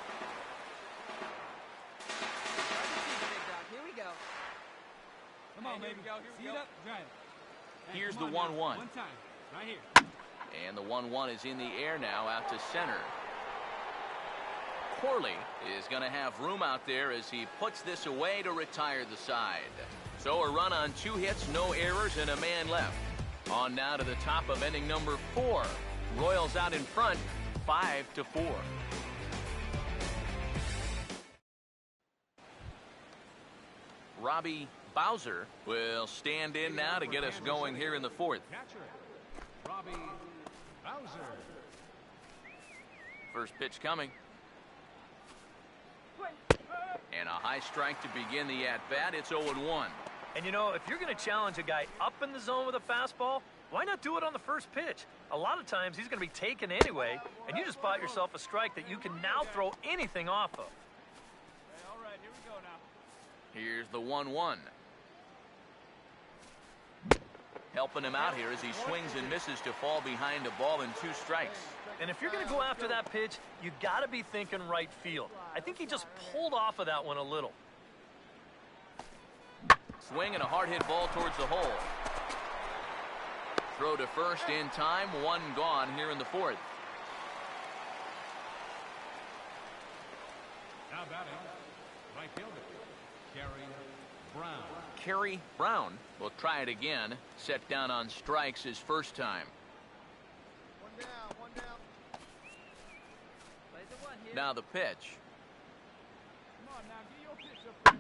[SPEAKER 5] Here we go.
[SPEAKER 2] Come on, baby. See it up, drive it. Hey,
[SPEAKER 1] Here's
[SPEAKER 2] come
[SPEAKER 1] the
[SPEAKER 2] on
[SPEAKER 1] 1-1.
[SPEAKER 2] now. One time, right here.
[SPEAKER 1] And the 1-1 is in the air now out to center. Corley is going to have room out there as he puts this away to retire the side. So a run on 2 hits, no errors, and a man left. On now to the top of inning number 4. Royals out in front, 5-4. Robbie Bowser will stand in now to get us going here in the 4th.
[SPEAKER 7] Catcher, Robbie Bowser.
[SPEAKER 1] First pitch coming. And a high strike to begin the at-bat. It's 0-1.
[SPEAKER 4] And you know, if you're going to challenge a guy up in the zone with a fastball, why not do it on the first pitch? A lot of times he's going to be taken anyway, and you just bought yourself a strike that you can now throw anything off of.
[SPEAKER 6] Hey, all right, here we go now.
[SPEAKER 1] Here's the 1-1. Helping him out here as he swings and misses to fall behind a ball and 2 strikes.
[SPEAKER 4] And if you're going to go after that pitch, you got to be thinking right field. I think he just pulled off of that one a little.
[SPEAKER 1] Swing and a hard hit ball towards the hole. Throw to first in time, 1 gone here in the 4th.
[SPEAKER 7] Now batting, right fielder, Gary Brown.
[SPEAKER 1] Kerry Brown will try it again. Set down on strikes his first time.
[SPEAKER 5] One down, one down. Play the one here.
[SPEAKER 1] Now the pitch.
[SPEAKER 2] Come on now, get your pitch up there.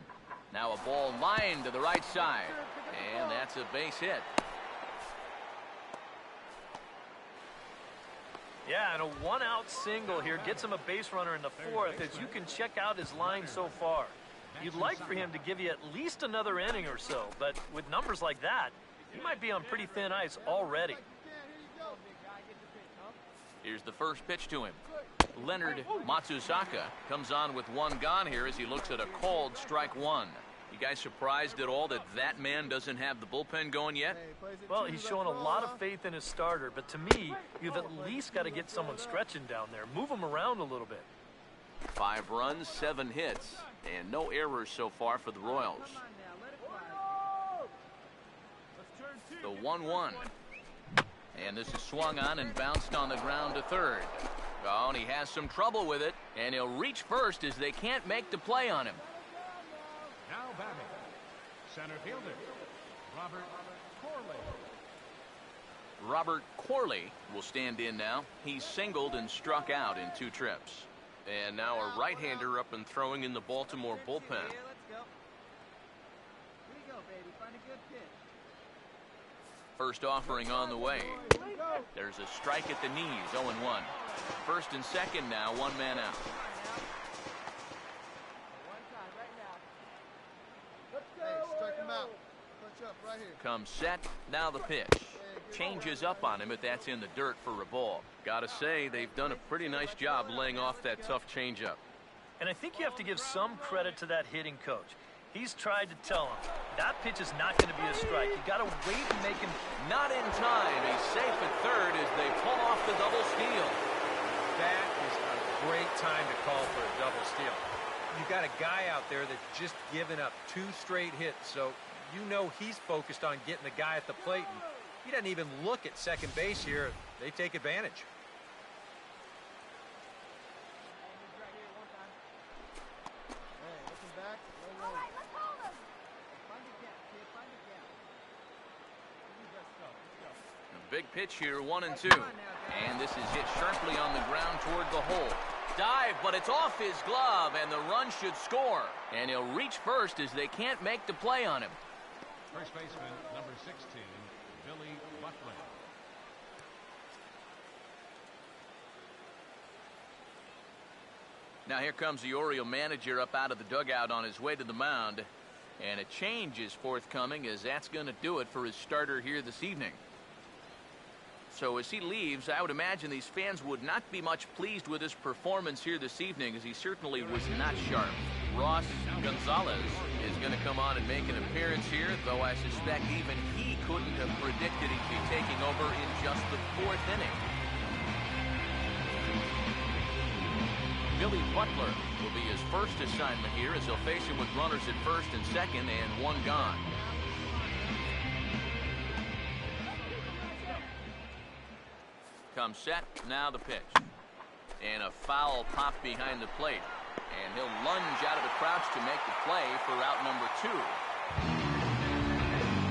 [SPEAKER 1] Now a ball lined to the right side. And that's a base hit.
[SPEAKER 4] Yeah, and a 1-out single here gets him a base runner in the 4th as you can check out his line so far. You'd like for him to give you at least another inning or so, but with numbers like that, he might be on pretty thin ice already.
[SPEAKER 1] Here's the first pitch to him. Leonard Matsusaka comes on with 1 gone here as he looks at a called strike 1. You guys surprised at all that that man doesn't have the bullpen going yet?
[SPEAKER 4] Well, he's showing a lot of faith in his starter, but to me, you've at least got to get someone stretching down there. Move him around a little bit.
[SPEAKER 1] 5 runs, 7 hits, and no errors so far for the Royals. The 1-1. And this is swung on and bounced on the ground to third. Oh, and he has some trouble with it, and he'll reach first as they can't make the play on him.
[SPEAKER 7] Now batting, center fielder, Robert Corley.
[SPEAKER 1] Robert Corley will stand in now. He's singled and struck out in 2 trips. And now a right-hander up and throwing in the Baltimore bullpen.
[SPEAKER 5] Here, let's go. Here we go, baby. Find a good pitch.
[SPEAKER 1] First offering on the way. There's a strike at the knees, 0-1. First and second now, 1 man out.
[SPEAKER 5] One time, right now.
[SPEAKER 2] Let's go.
[SPEAKER 5] Hey, strike him out. Punch up right here.
[SPEAKER 1] Comes set, now the pitch. Changes up on him, but that's in the dirt for a ball. Gotta say, they've done a pretty nice job laying off that tough changeup.
[SPEAKER 4] And I think you have to give some credit to that hitting coach. He's tried to tell him, that pitch is not going to be a strike. You got to wait and make him...
[SPEAKER 1] Not in time. He's safe at third as they pull off the double steal.
[SPEAKER 3] That is a great time to call for a double steal. You got a guy out there that's just given up 2 straight hits, so you know he's focused on getting the guy at the plate. And he doesn't even look at second base here. They take advantage.
[SPEAKER 5] Hey, looking back. Low, low.
[SPEAKER 6] All right, let's hold him.
[SPEAKER 5] Find the gap, kid. Find the gap.
[SPEAKER 6] Let's go.
[SPEAKER 1] A big pitch here, 1-2. And this is hit sharply on the ground toward the hole. Dive, but it's off his glove, and the run should score. And he'll reach first as they can't make the play on him.
[SPEAKER 7] First baseman, number 16, Billy Butler.
[SPEAKER 1] Now here comes the Oriole manager up out of the dugout on his way to the mound. And a change is forthcoming, as that's going to do it for his starter here this evening. So as he leaves, I would imagine these fans would not be much pleased with his performance here this evening, as he certainly was not sharp. Ross Gonzalez is going to come on and make an appearance here, though I suspect even he couldn't have predicted he'd be taking over in just the 4th inning. Billy Butler will be his first assignment here, as he'll face him with runners at first and second and 1 gone. Comes set, now the pitch. And a foul pop behind the plate. And he'll lunge out of the crouch to make the play for out number 2.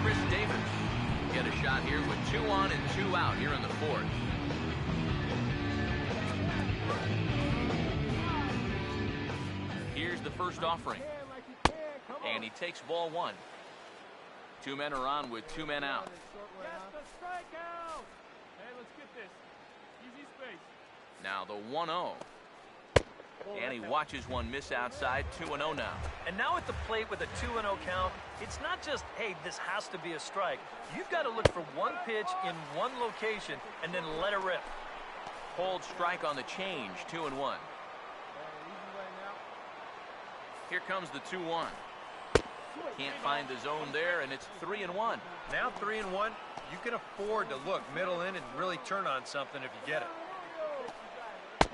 [SPEAKER 1] Chris Davis get a shot here with 2 on and 2 out here in the 4th. Here's the first offering. And he takes ball 1. 2 men are on with 2 men out.
[SPEAKER 2] That's the strikeout. Hey, let's get this. Easy space.
[SPEAKER 1] Now the 1-0. And he watches one miss outside. 2-0 now.
[SPEAKER 4] And now at the plate with a 2-0 count, it's not just, hey, this has to be a strike. You've got to look for one pitch in one location and then let it rip.
[SPEAKER 1] Hold strike on the change. 2-1. Here comes the 2-1. Can't find the zone there, and it's 3-1.
[SPEAKER 3] Now 3-1, you can afford to look middle in and really turn on something if you get it.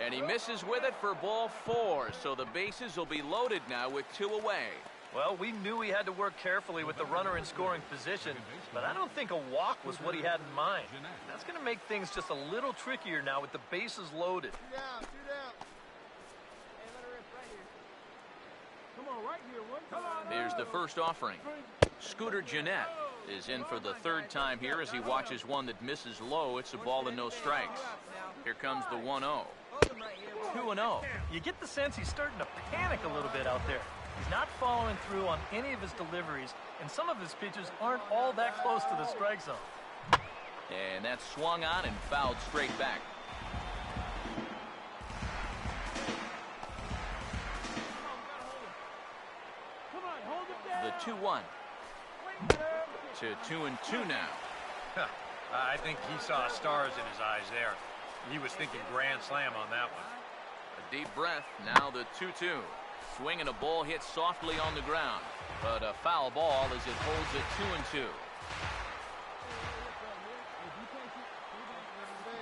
[SPEAKER 1] And he misses with it for ball 4, so the bases will be loaded now with 2 away.
[SPEAKER 4] Well, we knew he had to work carefully with the runner in scoring position, but I don't think a walk was what he had in mind. That's going to make things just a little trickier now with the bases loaded.
[SPEAKER 5] 2 down, 2 down.
[SPEAKER 6] Hey, let her rip right here.
[SPEAKER 2] Come on, right here. One time.
[SPEAKER 1] Here's the first offering. Scooter Jeanette is in for the 3rd time here as he watches one that misses low. It's a ball and no strikes. Here comes the 1-0. 2-0.
[SPEAKER 4] You get the sense he's starting to panic a little bit out there. He's not following through on any of his deliveries, and some of his pitches aren't all that close to the strike zone.
[SPEAKER 1] And that's swung on and fouled straight back.
[SPEAKER 2] Come on, hold it
[SPEAKER 1] The
[SPEAKER 2] down.
[SPEAKER 1] 2-1 to 2-2 now.
[SPEAKER 3] I think he saw stars in his eyes there. He was thinking grand slam on that one.
[SPEAKER 1] A deep breath. Now the 2-2. Swinging a ball hit softly on the ground, but a foul ball as it holds it 2-2.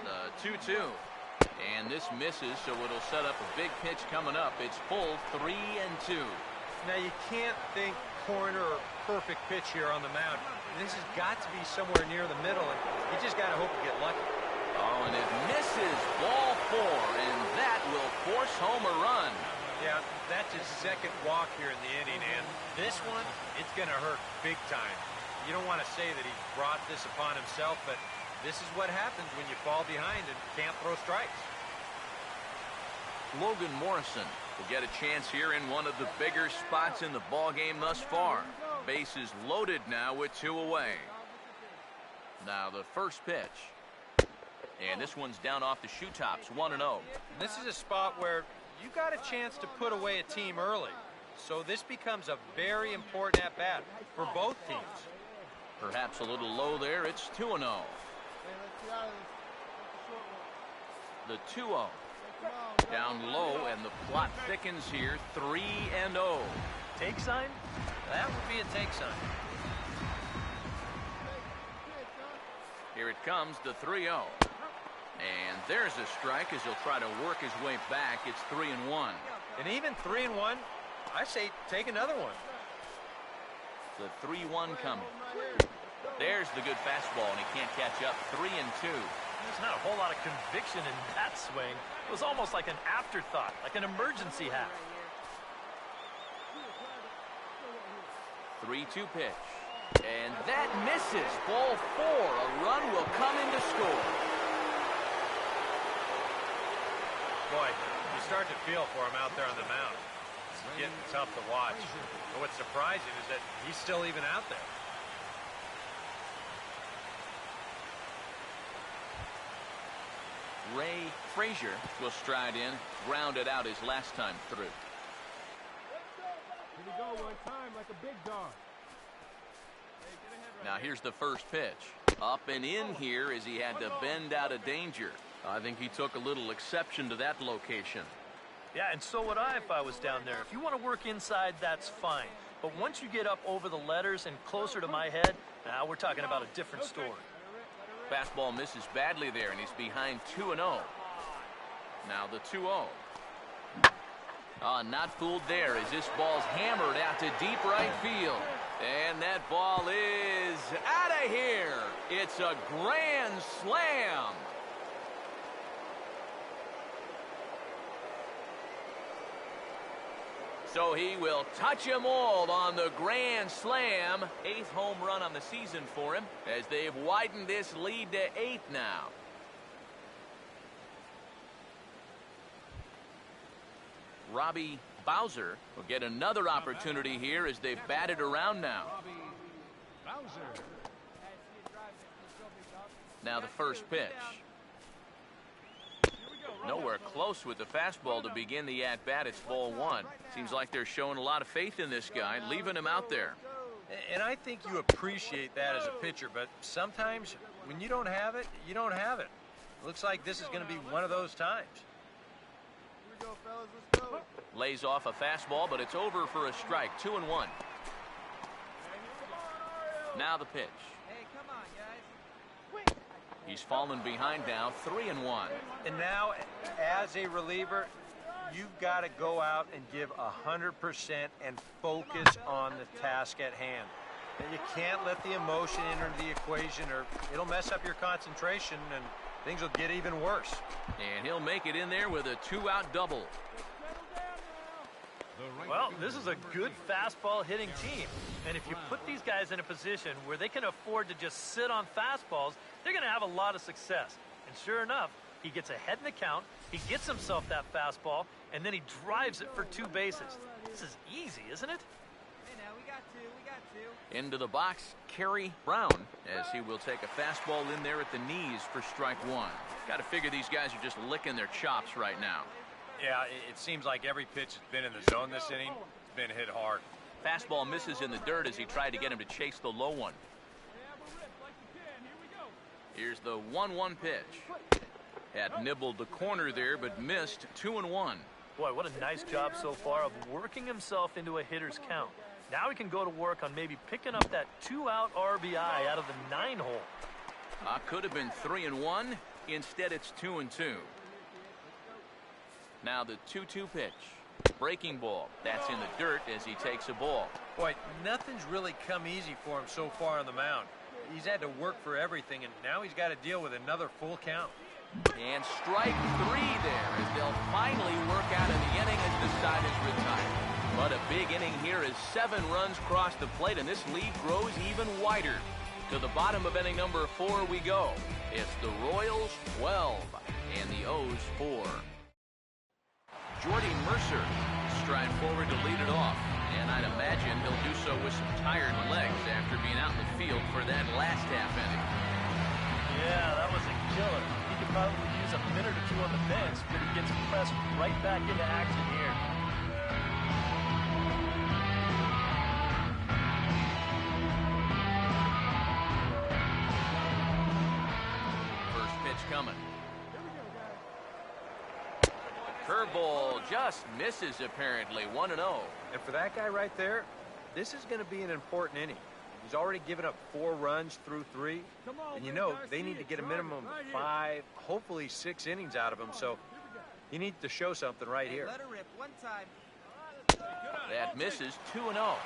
[SPEAKER 1] The 2-2. And this misses, so it'll set up a big pitch coming up. It's full 3-2.
[SPEAKER 3] Now you can't think corner or perfect pitch here on the mound. This has got to be somewhere near the middle, and you just got to hope you get lucky.
[SPEAKER 1] Oh, and it misses. Ball 4, and that will force home a run.
[SPEAKER 3] Yeah, that's his 2nd walk here in the inning, and this one, it's going to hurt big time. You don't want to say that he brought this upon himself, but this is what happens when you fall behind and can't throw strikes.
[SPEAKER 1] Logan Morrison will get a chance here in one of the bigger spots in the ballgame thus far. Bases loaded now with 2 away. Now the first pitch. And this one's down off the shoe tops, 1-0.
[SPEAKER 3] This is a spot where you got a chance to put away a team early. So this becomes a very important at-bat for both teams.
[SPEAKER 1] Perhaps a little low there. It's 2-0.
[SPEAKER 5] Hey, let's get out of this. That's the short one.
[SPEAKER 1] The 2-0. Down low, and the plot thickens here, 3-0.
[SPEAKER 4] Take sign?
[SPEAKER 3] That would be a take sign.
[SPEAKER 1] Here it comes, the 3-0. And there's a strike as he'll try to work his way back. It's 3-1.
[SPEAKER 3] And even 3-1, I say take another one.
[SPEAKER 1] The 3-1 coming. There's the good fastball, and he can't catch up. 3-2.
[SPEAKER 4] There's not a whole lot of conviction in that swing. It was almost like an afterthought, like an emergency half.
[SPEAKER 1] 3-2 pitch. And that misses. Ball 4. A run will come in to score.
[SPEAKER 3] Boy, you start to feel for him out there on the mound. It's getting tough to watch. But what's surprising is that he's still even out there.
[SPEAKER 1] Ray Frazier will stride in, grounded out his last time through.
[SPEAKER 2] Here we go one time like a big dog.
[SPEAKER 1] Now here's the first pitch. Up and in here as he had to bend out of danger. I think he took a little exception to that location.
[SPEAKER 4] Yeah, and so would I if I was down there. If you want to work inside, that's fine. But once you get up over the letters and closer to my head, now we're talking about a different story.
[SPEAKER 1] Fastball misses badly there, and he's behind 2-0. Now the 2-0. Not fooled there as this ball's hammered out to deep right field. And that ball is out of here. It's a grand slam. So he will touch them all on the grand slam. 8th home run on the season for him as they've widened this lead to 8 now. Robbie Bowser will get another opportunity here as they've batted around now.
[SPEAKER 7] Bowser.
[SPEAKER 1] Now the first pitch. Nowhere close with the fastball to begin the at-bat. It's ball 1. Seems like they're showing a lot of faith in this guy, leaving him out there.
[SPEAKER 3] And I think you appreciate that as a pitcher, but sometimes when you don't have it, you don't have it. Looks like this is going to be one of those times.
[SPEAKER 5] Here we go, fellas. Let's go.
[SPEAKER 1] Lays off a fastball, but it's over for a strike. 2-1. Now the pitch.
[SPEAKER 5] Hey, come on, guys.
[SPEAKER 1] He's fallen behind now, 3-1.
[SPEAKER 3] And now, as a reliever, you've got to go out and give 100% and focus on the task at hand. And you can't let the emotion enter the equation or it'll mess up your concentration and things will get even worse.
[SPEAKER 1] And he'll make it in there with a 2-out double.
[SPEAKER 4] Well, this is a good fastball hitting team. And if you put these guys in a position where they can afford to just sit on fastballs, they're going to have a lot of success. And sure enough, he gets ahead in the count, he gets himself that fastball, and then he drives it for 2 bases. This is easy, isn't it?
[SPEAKER 5] Hey, now, we got two.
[SPEAKER 1] Into the box, Kerry Brown, as he will take a fastball in there at the knees for strike 1. Got to figure these guys are just licking their chops right now.
[SPEAKER 3] Yeah, it seems like every pitch that's been in the zone this inning has been hit hard.
[SPEAKER 1] Fastball misses in the dirt as he tried to get him to chase the low one. Here's the 1-1 pitch. Had nibbled the corner there, but missed. 2-1.
[SPEAKER 4] Boy, what a nice job so far of working himself into a hitter's count. Now he can go to work on maybe picking up that 2-out RBI out of the 9-hole.
[SPEAKER 1] Could have been 3-1. Instead, it's 2-2. Now the 2-2 pitch. Breaking ball. That's in the dirt as he takes a ball.
[SPEAKER 3] Boy, nothing's really come easy for him so far on the mound. He's had to work for everything, and now he's got to deal with another full count.
[SPEAKER 1] And strike 3 there as they'll finally work out in the inning as the side is retired. But a big inning here as 7 runs cross the plate, and this lead grows even wider. To the bottom of inning number 4 we go. It's the Royals 12 and the O's 4. Jordy Mercer stride forward to lead it off, and I'd imagine he'll do so with some tired legs after being out in the field for that last half inning.
[SPEAKER 4] Yeah, that was a killer. He could probably use a minute or 2 on the bench, but he gets pressed right back into action here.
[SPEAKER 1] First pitch coming. Curveball just misses apparently. 1-0.
[SPEAKER 3] And for that guy right there, This is going to be an important inning. He's already given up 4 runs through 3.
[SPEAKER 2] Come on,
[SPEAKER 3] And you
[SPEAKER 2] man,
[SPEAKER 3] know,
[SPEAKER 2] guys,
[SPEAKER 3] they
[SPEAKER 2] see
[SPEAKER 3] need to
[SPEAKER 2] it.
[SPEAKER 3] get a
[SPEAKER 2] Right
[SPEAKER 3] minimum
[SPEAKER 2] here, right
[SPEAKER 3] of
[SPEAKER 2] here.
[SPEAKER 3] 5, hopefully 6 innings out of him. So he needs to show something right here.
[SPEAKER 5] Let her rip one time.
[SPEAKER 1] That misses 2-0.
[SPEAKER 4] Now,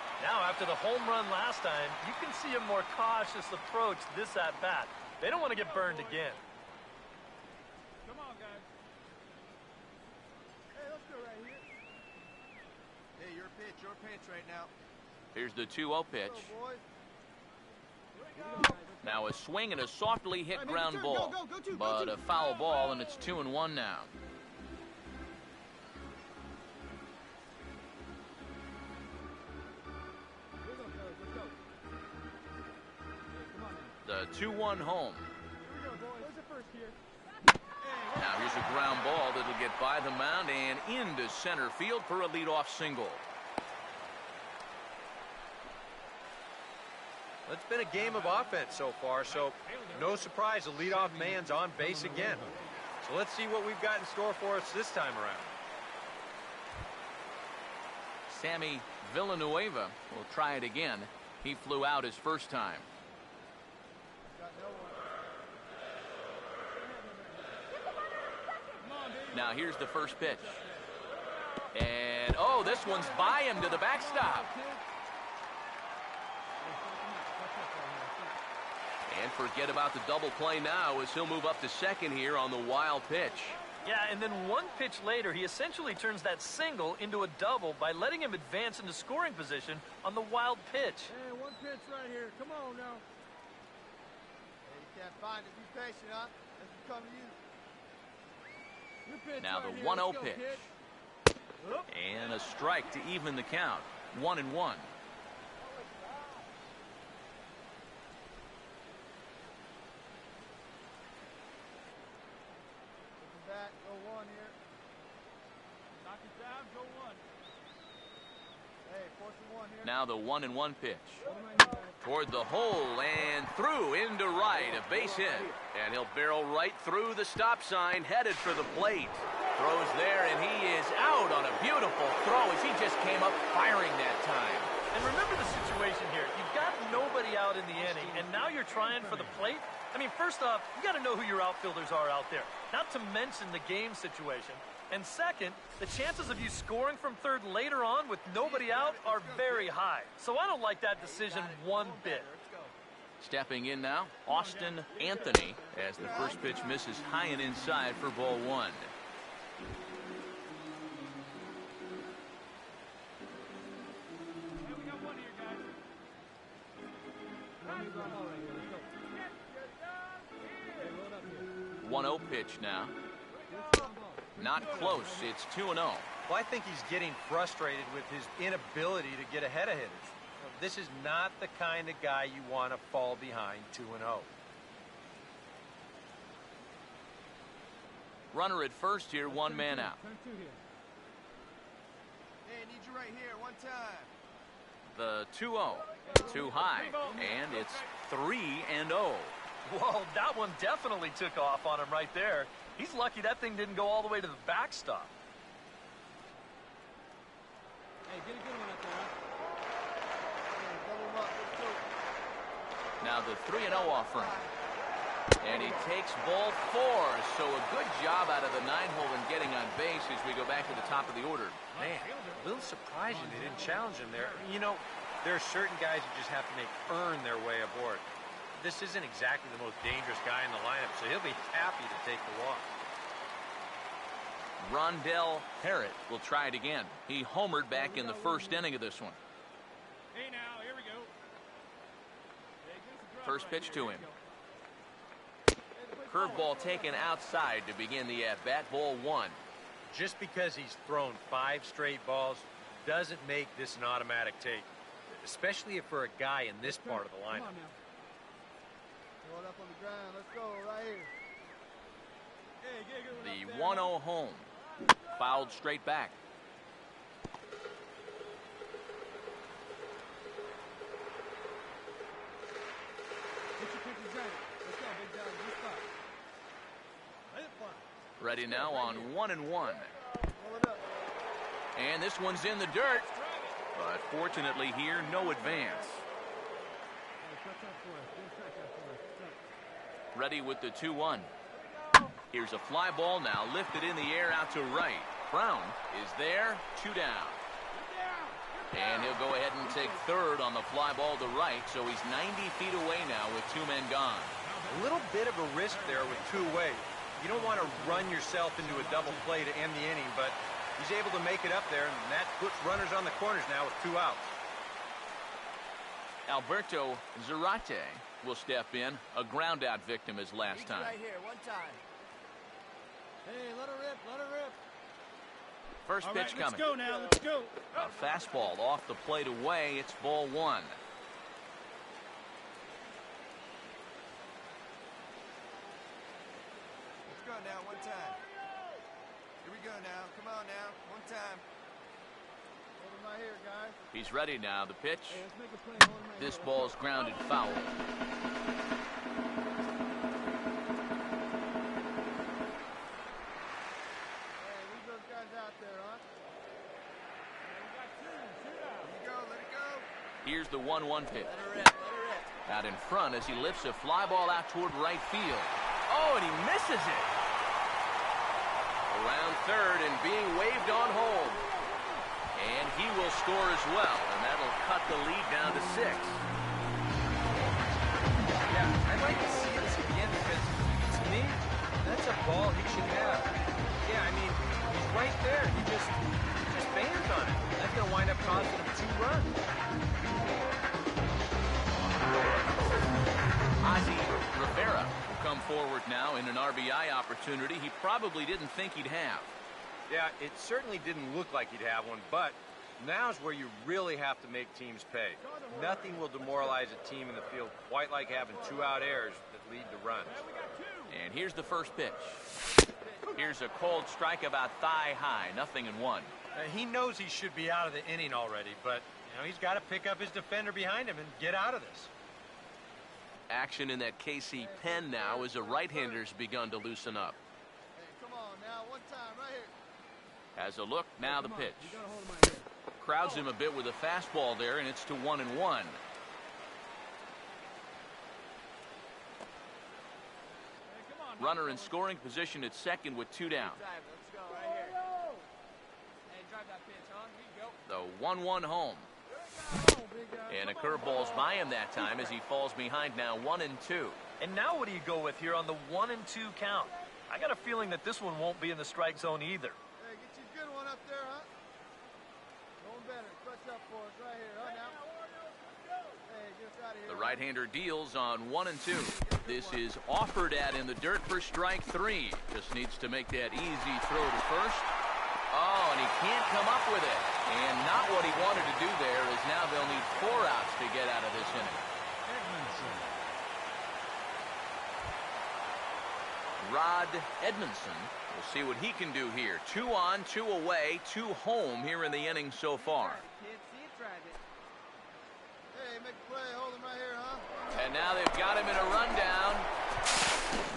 [SPEAKER 4] after the home run last time, you can see a more cautious approach this at-bat. They don't want to get burned again.
[SPEAKER 2] Come on, guys. Hey, let's go right here.
[SPEAKER 5] Hey, your pitch right now.
[SPEAKER 1] Here's the 2-0 pitch.
[SPEAKER 5] Go, boys.
[SPEAKER 1] Now a swing and a softly hit
[SPEAKER 2] All right, make
[SPEAKER 1] ground
[SPEAKER 2] your turn.
[SPEAKER 1] ball.
[SPEAKER 2] Go, two,
[SPEAKER 1] But
[SPEAKER 2] go,
[SPEAKER 1] a
[SPEAKER 2] two.
[SPEAKER 1] foul ball, and it's 2-1 now.
[SPEAKER 2] Here we go, fellas. Let's go. Hey, come on now.
[SPEAKER 1] The 2-1 home.
[SPEAKER 2] Here we go, boys. Where's the first here?
[SPEAKER 1] Now here's a ground ball that'll get by the mound and into center field for a leadoff single.
[SPEAKER 3] It's been a game of offense so far, so no surprise the leadoff man's on base again. So let's see what we've got in store for us this time around.
[SPEAKER 1] Sammy Villanueva will try it again. He flew out his first time.
[SPEAKER 5] Got no one.
[SPEAKER 1] Now here's the first pitch. And, oh, this one's by him to the backstop. And forget about the double play now as he'll move up to second here on the wild pitch.
[SPEAKER 4] Yeah, and then one pitch later, he essentially turns that single into a double by letting him advance into scoring position on the wild pitch.
[SPEAKER 2] Hey, one pitch right here. Come on now.
[SPEAKER 5] Hey, you can't find it. Be patient, huh? As we come to you.
[SPEAKER 2] Your pitch
[SPEAKER 1] Now
[SPEAKER 2] right
[SPEAKER 1] the
[SPEAKER 2] here.
[SPEAKER 1] 1-0
[SPEAKER 2] Let's go,
[SPEAKER 1] pitch.
[SPEAKER 2] kid.
[SPEAKER 1] And a strike to even the count. 1-1.
[SPEAKER 5] Back, go one here.
[SPEAKER 2] Knock it down. Go one.
[SPEAKER 5] Hey, 4-1 here.
[SPEAKER 1] Now the 1-1 pitch.
[SPEAKER 2] What am I doing?
[SPEAKER 1] Toward the hole and through into right, a base hit. And he'll barrel right through the stop sign, headed for the plate. Throws there, and he is out on a beautiful throw as he just came up firing that time.
[SPEAKER 4] And remember the situation here. You've got nobody out in the inning, and now you're trying for the plate. I mean, first off, you got to know who your outfielders are out there, not to mention the game situation. And second, the chances of you scoring from third later on with nobody out are very high. So I don't like that decision one bit.
[SPEAKER 1] Stepping in now, Austin Anthony, as the first pitch misses high and inside for ball 1.
[SPEAKER 2] Hey, we got one here, guys. One new ground ball right here. Let's go. Hey, load up here.
[SPEAKER 1] 1-0 pitch now.
[SPEAKER 2] Here's the ground ball.
[SPEAKER 1] Not close. It's 2-0.
[SPEAKER 3] Well, I think he's getting frustrated with his inability to get ahead of hitters. This is not the kind of guy you want to fall behind 2-0.
[SPEAKER 1] Runner at first here, one man out.
[SPEAKER 2] Turn two here.
[SPEAKER 5] Hey, need you right here. One time.
[SPEAKER 1] The 2-0. Too high. And it's 3-0.
[SPEAKER 4] Whoa, that one definitely took off on him right there. He's lucky that thing didn't go all the way to the backstop.
[SPEAKER 2] Hey, get a good one up there.
[SPEAKER 5] Hey, double him up. Let's go.
[SPEAKER 1] Now the 3-0 offering. And he takes ball 4. So a good job out of the 9-hole in getting on base as we go back to the top of the order.
[SPEAKER 3] Man, a little surprising they didn't challenge him there. You know, there are certain guys who just have to earn their way aboard. This isn't exactly the most dangerous guy in the lineup, so he'll be happy to take the walk.
[SPEAKER 1] Rondell Parrott will try it again. He homered back in the first inning of this one.
[SPEAKER 2] Hey, now, here we go. Hey, give us a drop
[SPEAKER 1] First
[SPEAKER 2] right
[SPEAKER 1] pitch
[SPEAKER 2] here.
[SPEAKER 1] to
[SPEAKER 2] Here
[SPEAKER 1] him.
[SPEAKER 2] we go. Hey, the pitch forward.
[SPEAKER 1] Curveball taken outside to begin the at-bat. Ball 1.
[SPEAKER 3] Just because he's thrown 5 straight balls doesn't make this an automatic take, especially if for a guy in this part of the
[SPEAKER 2] Come
[SPEAKER 3] lineup.
[SPEAKER 2] on now.
[SPEAKER 5] Throw it up on the ground. Let's go right here.
[SPEAKER 2] Hey, get a good one
[SPEAKER 1] The
[SPEAKER 2] up there.
[SPEAKER 1] 1-0 home. Fouled straight back.
[SPEAKER 2] Get your pitches ready. Let's go, big dog. Good spot. Let it fly.
[SPEAKER 1] Ready now on 1-1.
[SPEAKER 5] Roll it up.
[SPEAKER 1] And this one's in the dirt. But fortunately here, no advance. Ready with the 2-1. Here's a fly ball now, lifted in the air out to right. Brown is there, 2 down. And he'll go ahead and take third on the fly ball to right, so he's 90 feet away now with 2 men gone.
[SPEAKER 3] A little bit of a risk there with 2 away. You don't want to run yourself into a double play to end the inning, but he's able to make it up there, and that puts runners on the corners now with 2 outs.
[SPEAKER 1] Alberto Zarate will step in, a ground out victim as last time.
[SPEAKER 5] Right here, 1 time.
[SPEAKER 2] Hey, let her rip, let her rip.
[SPEAKER 1] First
[SPEAKER 2] All
[SPEAKER 1] pitch
[SPEAKER 2] right,
[SPEAKER 1] coming.
[SPEAKER 2] Let's go now, let's go.
[SPEAKER 1] A fastball off the plate away. It's ball 1.
[SPEAKER 5] Let's go now, 1 time. Here we go now. Come on now, 1 time.
[SPEAKER 2] Hold him right here, guys.
[SPEAKER 1] He's ready now. The pitch.
[SPEAKER 2] Hey, let's make a play. Hold him right
[SPEAKER 1] This
[SPEAKER 2] here.
[SPEAKER 1] ball's grounded foul.
[SPEAKER 2] Hey, leave those guys out there, huh? Hey, we got 2. Shoot out.
[SPEAKER 5] Here you go, let it go.
[SPEAKER 1] Here's the 1-1 pitch.
[SPEAKER 5] Let her rip, let her rip.
[SPEAKER 1] Out in front as he lifts a fly ball out toward right field. Oh, and he misses it. Around third and being waved on home. And he will score as well, and that'll cut the lead down to 6.
[SPEAKER 3] Yeah, I'd like to see this again because, to me, that's a ball he should have. Yeah, I mean, he's right there. He just bands on it. That's going to wind up costing him 2 runs.
[SPEAKER 1] Ozzie Rivera will come forward now in an RBI opportunity he probably didn't think he'd have.
[SPEAKER 3] Yeah, it certainly didn't look like he'd have one, but now's where you really have to make teams pay. Nothing will demoralize a team in the field quite like having 2-out errors that lead to runs.
[SPEAKER 1] And here's the first pitch. Here's a cold strike about thigh high, 0-1.
[SPEAKER 3] He knows he should be out of the inning already, but he's got to pick up his defender behind him and get out of this.
[SPEAKER 1] Action in that KC pen now as a right-hander's begun to loosen up.
[SPEAKER 2] Hey, come on now, 1 time, right here.
[SPEAKER 1] Has a look, now the
[SPEAKER 2] Come on,
[SPEAKER 1] pitch.
[SPEAKER 2] you gotta hold him right here.
[SPEAKER 1] Crowds him a bit with a fastball there, and it's to 1-1. Runner in scoring position at second with 2 down.
[SPEAKER 5] Drive, let's go, right here.
[SPEAKER 6] Hey, drive that pitch, huh? Here you go.
[SPEAKER 1] The 1-1 home.
[SPEAKER 2] Come on, big guy.
[SPEAKER 1] And a
[SPEAKER 2] Come on.
[SPEAKER 1] curveball's by him that time as he falls behind now 1-2.
[SPEAKER 4] And now what do you go with here on the 1-2 count? I got a feeling that this one won't be in the strike zone either.
[SPEAKER 2] Hey, get you a good one up there, huh? Going better. Clutch up for us right here, huh, now? Hey, get us out of here.
[SPEAKER 1] The right-hander deals on 1-2. This is offered at in the dirt for strike 3. Just needs to make that easy throw to first. Oh, and he can't come up with it. And not what he wanted to do there, as now they'll need 4 outs to get out of this inning. Rod Edmondson will see what he can do here. 2 on, 2 away, 2 home here in the inning so far.
[SPEAKER 5] Kid, see it, drive it.
[SPEAKER 2] Hey, make a play. Hold him right here, huh?
[SPEAKER 1] And now they've got him in a rundown.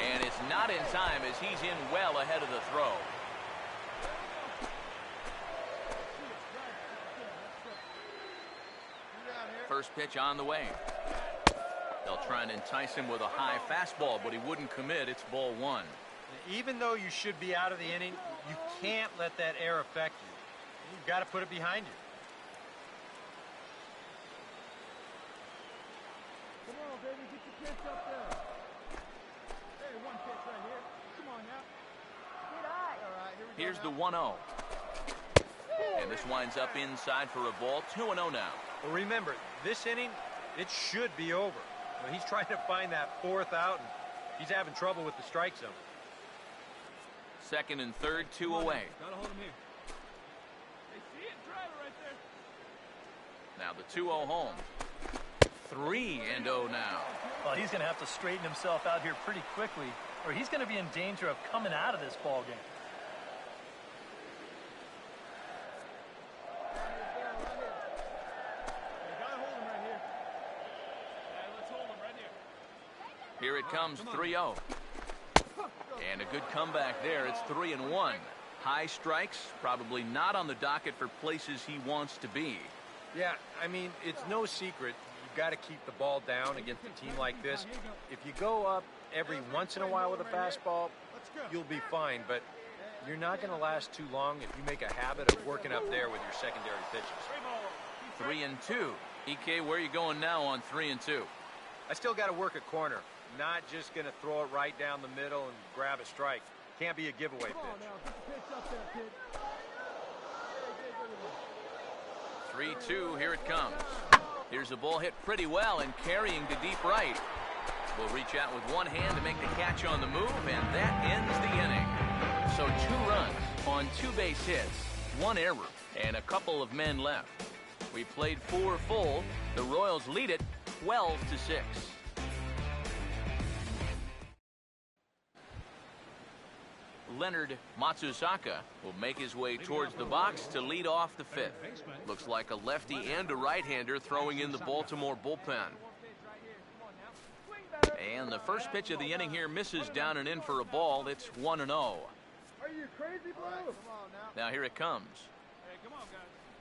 [SPEAKER 1] And it's not in time as he's in well ahead of the throw. First pitch on the way. They'll try and entice him with a high fastball, but he wouldn't commit. It's ball 1.
[SPEAKER 3] Even though you should be out of the inning, you can't let that error affect you. You've got to put it behind you.
[SPEAKER 2] Come on, baby. Get your pitch up there. Hey, 1 pitch right here. Come on now. All right, here we
[SPEAKER 1] Here's
[SPEAKER 2] go
[SPEAKER 1] the
[SPEAKER 2] now.
[SPEAKER 1] 1-0. And this winds up inside for a ball. 2-0 now.
[SPEAKER 3] Well, remember, this inning, it should be over. He's trying to find that 4th out, and he's having trouble with the strike zone.
[SPEAKER 1] Second and third, 2 away.
[SPEAKER 2] Gotta hold him here. Hey, see it? Drive it right there.
[SPEAKER 1] Now the 2-0 home. 3-0 now.
[SPEAKER 4] Well, he's going to have to straighten himself out here pretty quickly, or he's going to be in danger of coming out of this ball game.
[SPEAKER 1] Here it comes, 3-0. And a good comeback there. It's 3-1. High strikes, probably not on the docket for places he wants to be.
[SPEAKER 3] Yeah, I mean, it's no secret. You've got to keep the ball down against a team like this. If you go up every once in a while with a fastball, you'll be fine, but you're not going to last too long if you make a habit of working up there with your secondary pitches.
[SPEAKER 1] 3-2. EK, where are you going now on 3-2?
[SPEAKER 3] I still got to work a corner. Not just going to throw it right down the middle and grab a strike. Can't be a giveaway pitch.
[SPEAKER 1] 3-2, here it comes. Here's a ball hit pretty well and carrying to deep right. Will reach out with one hand to make the catch on the move, and that ends the inning. So 2 runs on 2 base hits, 1 error, and a couple of men left. We played 4 full. The Royals lead it 12-6. Leonard Matsuzaka will make his way towards the box to lead off the 5th. Looks like a lefty and a right-hander throwing in the Baltimore bullpen. And the first pitch of the inning here misses down and in for a ball. It's 1-0.
[SPEAKER 2] Are you crazy, Blue?
[SPEAKER 1] Now here it comes.
[SPEAKER 6] Hey, come on,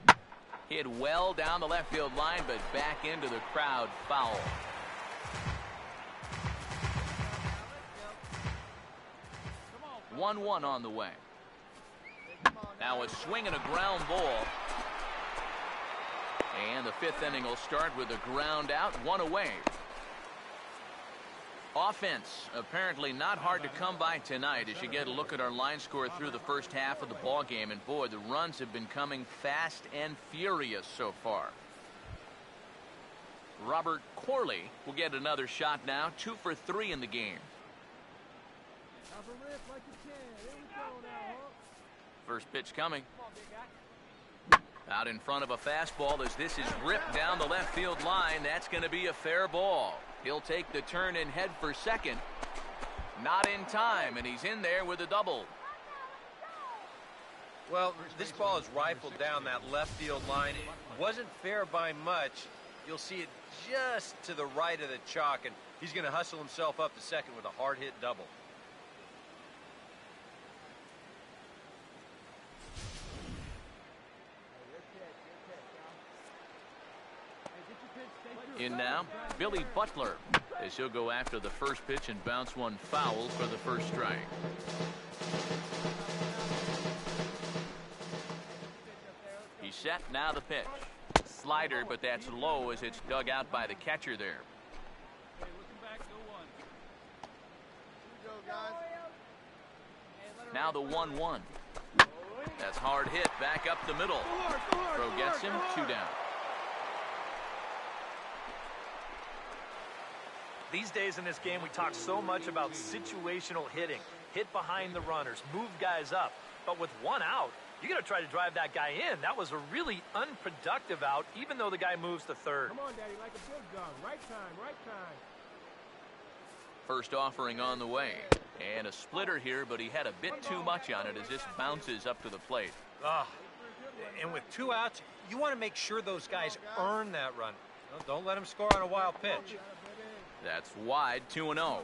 [SPEAKER 6] guys.
[SPEAKER 1] Hit well down the left field line, but back into the crowd, foul.
[SPEAKER 6] Come on.
[SPEAKER 1] 1-1 on the way. Now a swing and a ground ball. And the 5th inning will start with a ground out, 1 away. Offense apparently not hard to come by tonight as you get a look at our line score through the first half of the ball game, and boy, the runs have been coming fast and furious so far. Robert Corley will get another shot now, 2 for 3 in the game. First pitch coming. Out in front of a fastball as this is ripped down the left field line. That's going to be a fair ball. He'll take the turn and head for second. Not in time, and he's in there with a double.
[SPEAKER 3] Well, this ball is rifled down that left field line. It wasn't fair by much. You'll see it just to the right of the chalk, and he's going to hustle himself up to second with a hard-hit double.
[SPEAKER 1] In now, Billy Butler, as he'll go after the first pitch and bounce one foul for the first strike. He's set, now the pitch. Slider, but that's low as it's dug out by the catcher there.
[SPEAKER 6] Hey, looking back, go 1.
[SPEAKER 1] Now the 1-1. That's hard hit back up the middle. Throw gets him, 2 down.
[SPEAKER 4] These days in this game, we talk so much about situational hitting. Hit behind the runners, move guys up. But with 1 out, you got to try to drive that guy in. That was a really unproductive out, even though the guy moves to third.
[SPEAKER 2] Come on, Daddy, like a big gun. Right time, right time.
[SPEAKER 1] First offering on the way. And a splitter here, but he had a bit too much on it as this bounces up to the plate.
[SPEAKER 3] And with 2 outs, you want to make sure those guys earn that run. Don't let them score on a wild pitch.
[SPEAKER 1] That's wide, 2-0.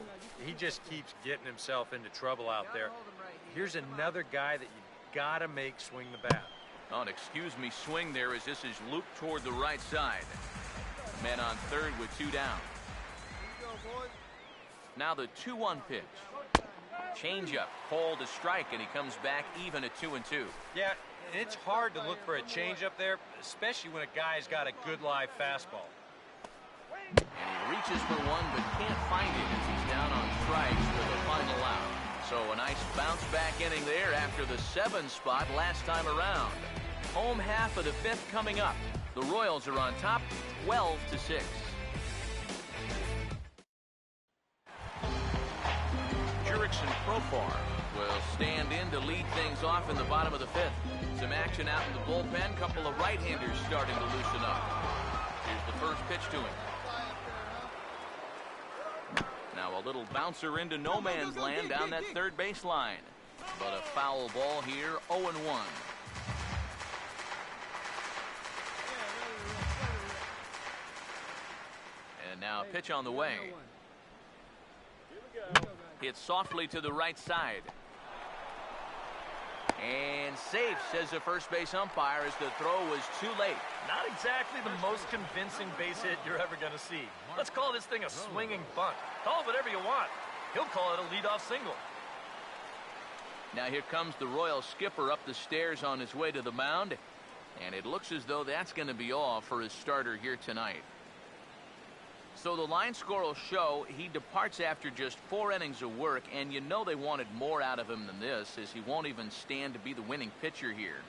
[SPEAKER 3] He just keeps getting himself into trouble out there. Here's another guy that you got to make swing the bat.
[SPEAKER 1] Oh, and excuse me, swing there as this is looped toward the right side. Men on third with 2 down. Now the 2-1 pitch. Changeup, called a strike, and he comes back even at 2-2.
[SPEAKER 3] Yeah, and it's hard to look for a changeup there, especially when a guy's got a good live fastball.
[SPEAKER 1] And he reaches for one, but can't find it as he's down on strikes for the final out. So a nice bounce back inning there after the 7 spot last time around. Home half of the 5th coming up. The Royals are on top, 12-6. Jurickson Profar will stand in to lead things off in the bottom of the 5th. Some action out in the bullpen. Couple of right-handers starting to loosen up. Here's the first pitch to him. Now a little bouncer into no man's land down that third baseline. But a foul ball here, 0-1. And now a pitch on the way. Hit softly to the right side. And safe, says the first base umpire, as the throw was too late.
[SPEAKER 4] Not exactly the most convincing base hit you're ever going to see. Let's call this thing a swinging bunt. Call it whatever you want. He'll call it a leadoff single.
[SPEAKER 1] Now here comes the Royal skipper up the stairs on his way to the mound. And it looks as though that's going to be all for his starter here tonight. So the line score will show he departs after just 4 innings of work, and you know they wanted more out of him than this, as he won't even stand to be the winning pitcher here.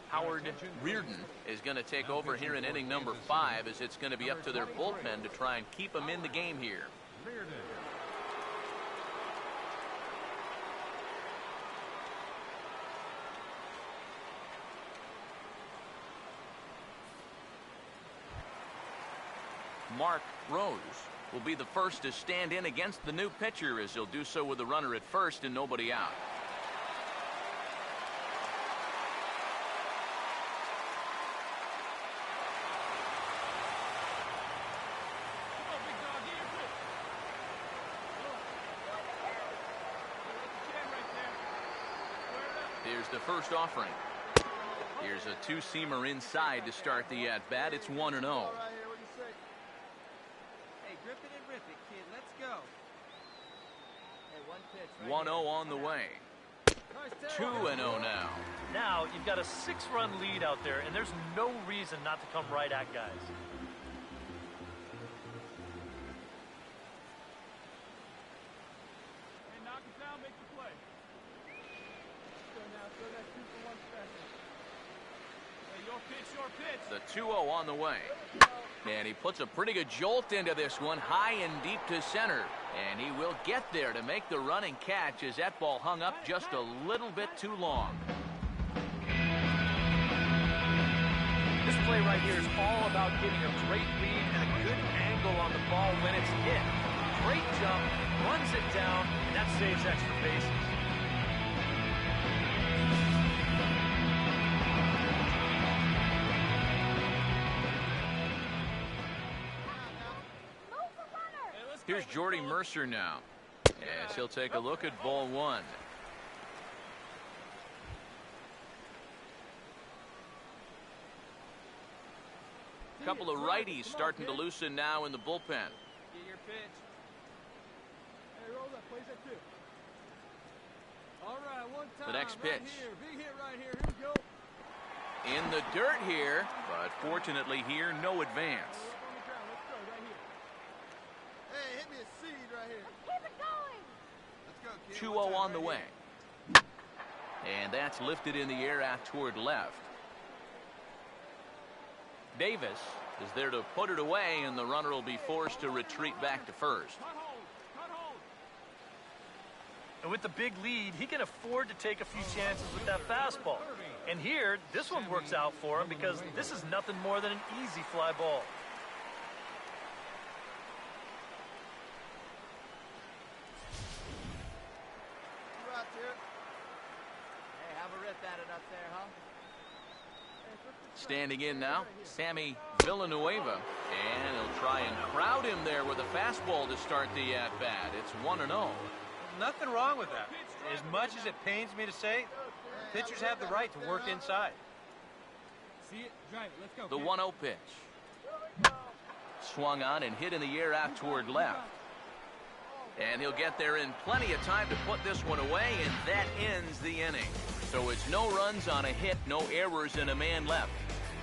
[SPEAKER 1] Howard Reardon is going to take over here in inning number 5, as it's going to be up to their bullpen to try and keep him in the game here. Mark Rose will be the first to stand in against the new pitcher, as he'll do so with a runner at first and nobody out. Here's the first offering. Here's a two-seamer inside to start the at-bat. It's 1-0.
[SPEAKER 5] Rip it and rip it, kid. Let's go. Hey, 1 pitch.
[SPEAKER 1] 1-0 on the way. 2-0 now.
[SPEAKER 4] Now you've got a 6-run lead out there, and there's no reason not to come right at guys.
[SPEAKER 2] Hey, knock it down, make the play. Throw that 2 for 1 special. Hey, your pitch.
[SPEAKER 1] The 2-0 on the way. And he puts a pretty good jolt into this one, high and deep to center. And he will get there to make the running catch, as that ball hung up just a little bit too long.
[SPEAKER 4] This play right here is all about getting a great read and a good angle on the ball when it's hit. Great jump, runs it down, and that saves extra bases.
[SPEAKER 1] Here's Jordy Mercer now, as he'll take a look at ball 1. Couple of righties starting to loosen now in the bullpen.
[SPEAKER 5] Get your pitch.
[SPEAKER 2] Hey, roll that. Plays that 2. All right, 1 time.
[SPEAKER 1] The next pitch.
[SPEAKER 2] Right here. Big hit right here. Here we go.
[SPEAKER 1] In the dirt here, but fortunately here, no advance.
[SPEAKER 2] Up on the ground. Let's go right here. Hey, hit me a seed right here.
[SPEAKER 8] Keep it going.
[SPEAKER 2] Let's go, kid.
[SPEAKER 1] 2-0 on the way. And that's lifted in the air out toward left. Davis is there to put it away, and the runner will be forced to retreat back to first.
[SPEAKER 4] And with the big lead, he can afford to take a few chances with that fastball. And here, this one works out for him, because this is nothing more than an easy fly ball.
[SPEAKER 5] Hey, have a rip at it up there, huh?
[SPEAKER 1] Standing in now, Sammy Villanueva, and he'll try and crowd him there with a fastball to start the at-bat. It's 1-0.
[SPEAKER 3] Nothing wrong with that. As much as it pains me to say, pitchers have the right to work inside.
[SPEAKER 2] See it? Drive it. Let's
[SPEAKER 1] The
[SPEAKER 2] go.
[SPEAKER 1] 1-0 pitch. Swung on and hit in the air out toward left. And he'll get there in plenty of time to put this one away, and that ends the inning. So it's no runs on a hit, no errors, and a man left.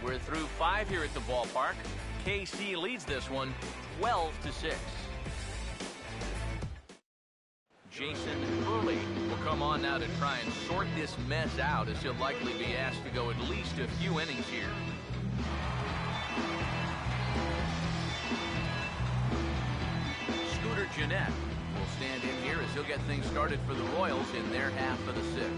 [SPEAKER 1] We're through 5 here at the ballpark. KC leads this one 12-6. Jason Hurley will come on now to try and sort this mess out, as he'll likely be asked to go at least a few innings here. Scooter Gennett will stand in here as he'll get things started for the Royals in their half of the 6th.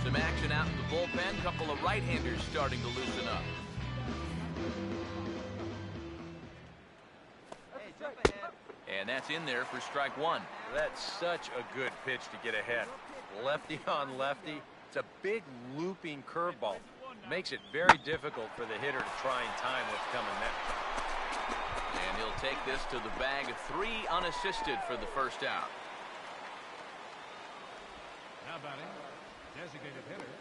[SPEAKER 1] Some action out in the bullpen. Couple of right-handers starting to loosen up.
[SPEAKER 5] Hey, jump ahead.
[SPEAKER 1] And that's in there for strike 1.
[SPEAKER 3] That's such a good pitch to get ahead. Lefty on lefty. It's a big looping curveball. Makes it very difficult for the hitter to try and time what's coming next.
[SPEAKER 1] And he'll take this to the bag of 3 unassisted for the first out.
[SPEAKER 7] Now batting, designated hitter,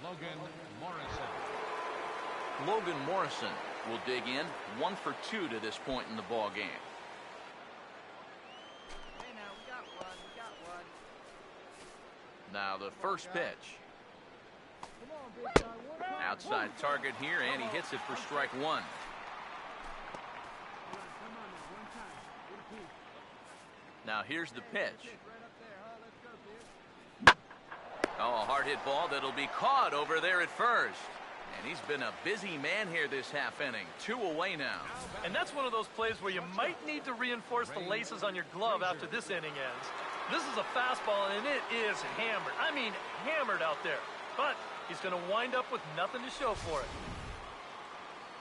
[SPEAKER 7] Logan Morrison.
[SPEAKER 1] Logan Morrison will dig in, 1 for 2 to this point in the ball game.
[SPEAKER 5] Hey, now, we got one. We got one.
[SPEAKER 1] Now the first pitch.
[SPEAKER 2] Come on, big guy. One time.
[SPEAKER 1] Outside target here, and he hits it for strike 1.
[SPEAKER 2] Come on now, one time. Get a piece.
[SPEAKER 1] Now here's the pitch.
[SPEAKER 5] Right up there, huh? Let's go, dude.
[SPEAKER 1] Oh, a hard hit ball that'll be caught over there at first. And he's been a busy man here this half inning. 2 away now.
[SPEAKER 4] And that's one of those plays where you might need to reinforce the laces on your glove after this inning ends. This is a fastball, and it is hammered. I mean, hammered out there. But he's going to wind up with nothing to show for it.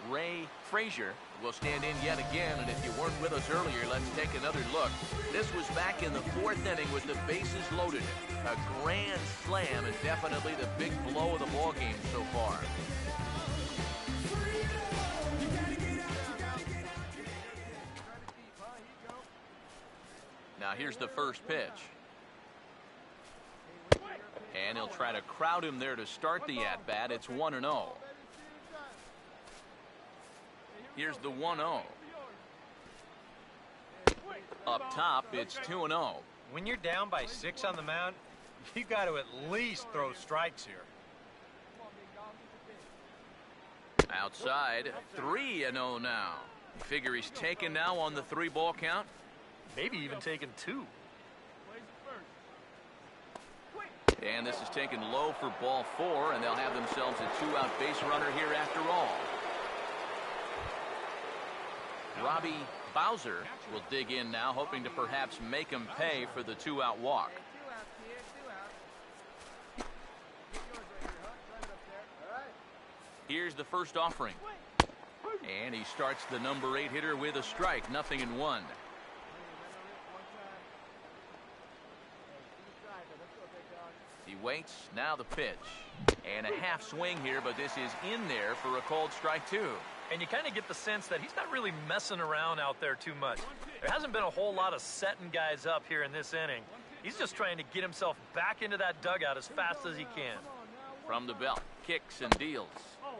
[SPEAKER 1] Ray Frazier will stand in yet again, and if you weren't with us earlier, let's take another look. This was back in the 4th inning with the bases loaded. A grand slam, and definitely the big blow of the ball game so far. Now here's the first pitch. And he'll try to crowd him there to start the at-bat. It's 1-0. Here's the 1-0. Up top, it's 2-0.
[SPEAKER 3] When you're down by 6 on the mound, you got to at least throw strikes here.
[SPEAKER 1] Outside, 3-0 now. You figure he's taken now on the 3-ball count?
[SPEAKER 4] Maybe even taking 2.
[SPEAKER 1] And this is taken low for ball 4, and they'll have themselves a 2-out base runner here after all. Robbie Bowser will dig in now, hoping to perhaps make him pay for the 2-out walk.
[SPEAKER 5] Hey, 2 outs here, 2 outs. Get yours right here, huh? Try it up there. All right.
[SPEAKER 1] Here's the first offering. And he starts the number 8 hitter with a strike, 0-1. He waits, now the pitch. And a half swing here, but this is in there for a called strike 2.
[SPEAKER 4] And you kind of get the sense that he's not really messing around out there too much. There hasn't been a whole lot of setting guys up here in this inning. He's just trying to get himself back into that dugout as fast as he can.
[SPEAKER 1] From the belt, kicks and deals.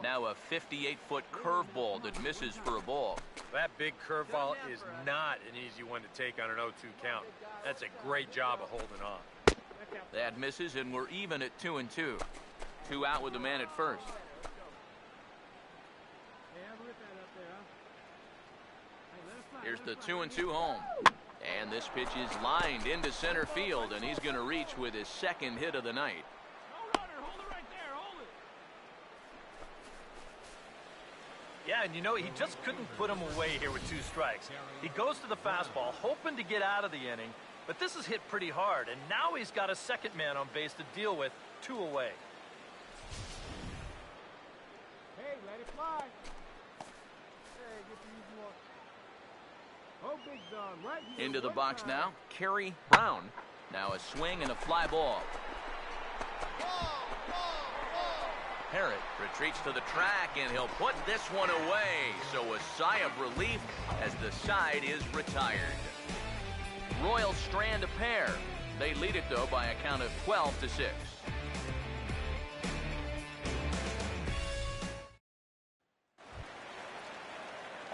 [SPEAKER 1] Now a 58-foot curveball that misses for a ball.
[SPEAKER 3] That big curveball is not an easy one to take on an 0-2 count. That's a great job of holding on.
[SPEAKER 1] That misses, and we're even at 2-2. 2 out with the man at first. Here's the 2-2 home. And this pitch is lined into center field, and he's going to reach with his 2nd hit of the night.
[SPEAKER 4] Yeah, and you know, he just couldn't put him away here with 2 strikes. He goes to the fastball, hoping to get out of the inning, but this is hit pretty hard, and now he's got a 2nd man on base to deal with, 2 away.
[SPEAKER 2] Hey, let it fly. Hey, get the easy one. Oh, big dog, right here.
[SPEAKER 1] Into the
[SPEAKER 2] One
[SPEAKER 1] box
[SPEAKER 2] time.
[SPEAKER 1] now, Kerry Brown. Now a swing and a fly ball. Parrott retreats to the track, and he'll put this one away. So a sigh of relief as the side is retired. Royals strand a pair. They lead it, though, by a count of 12-6.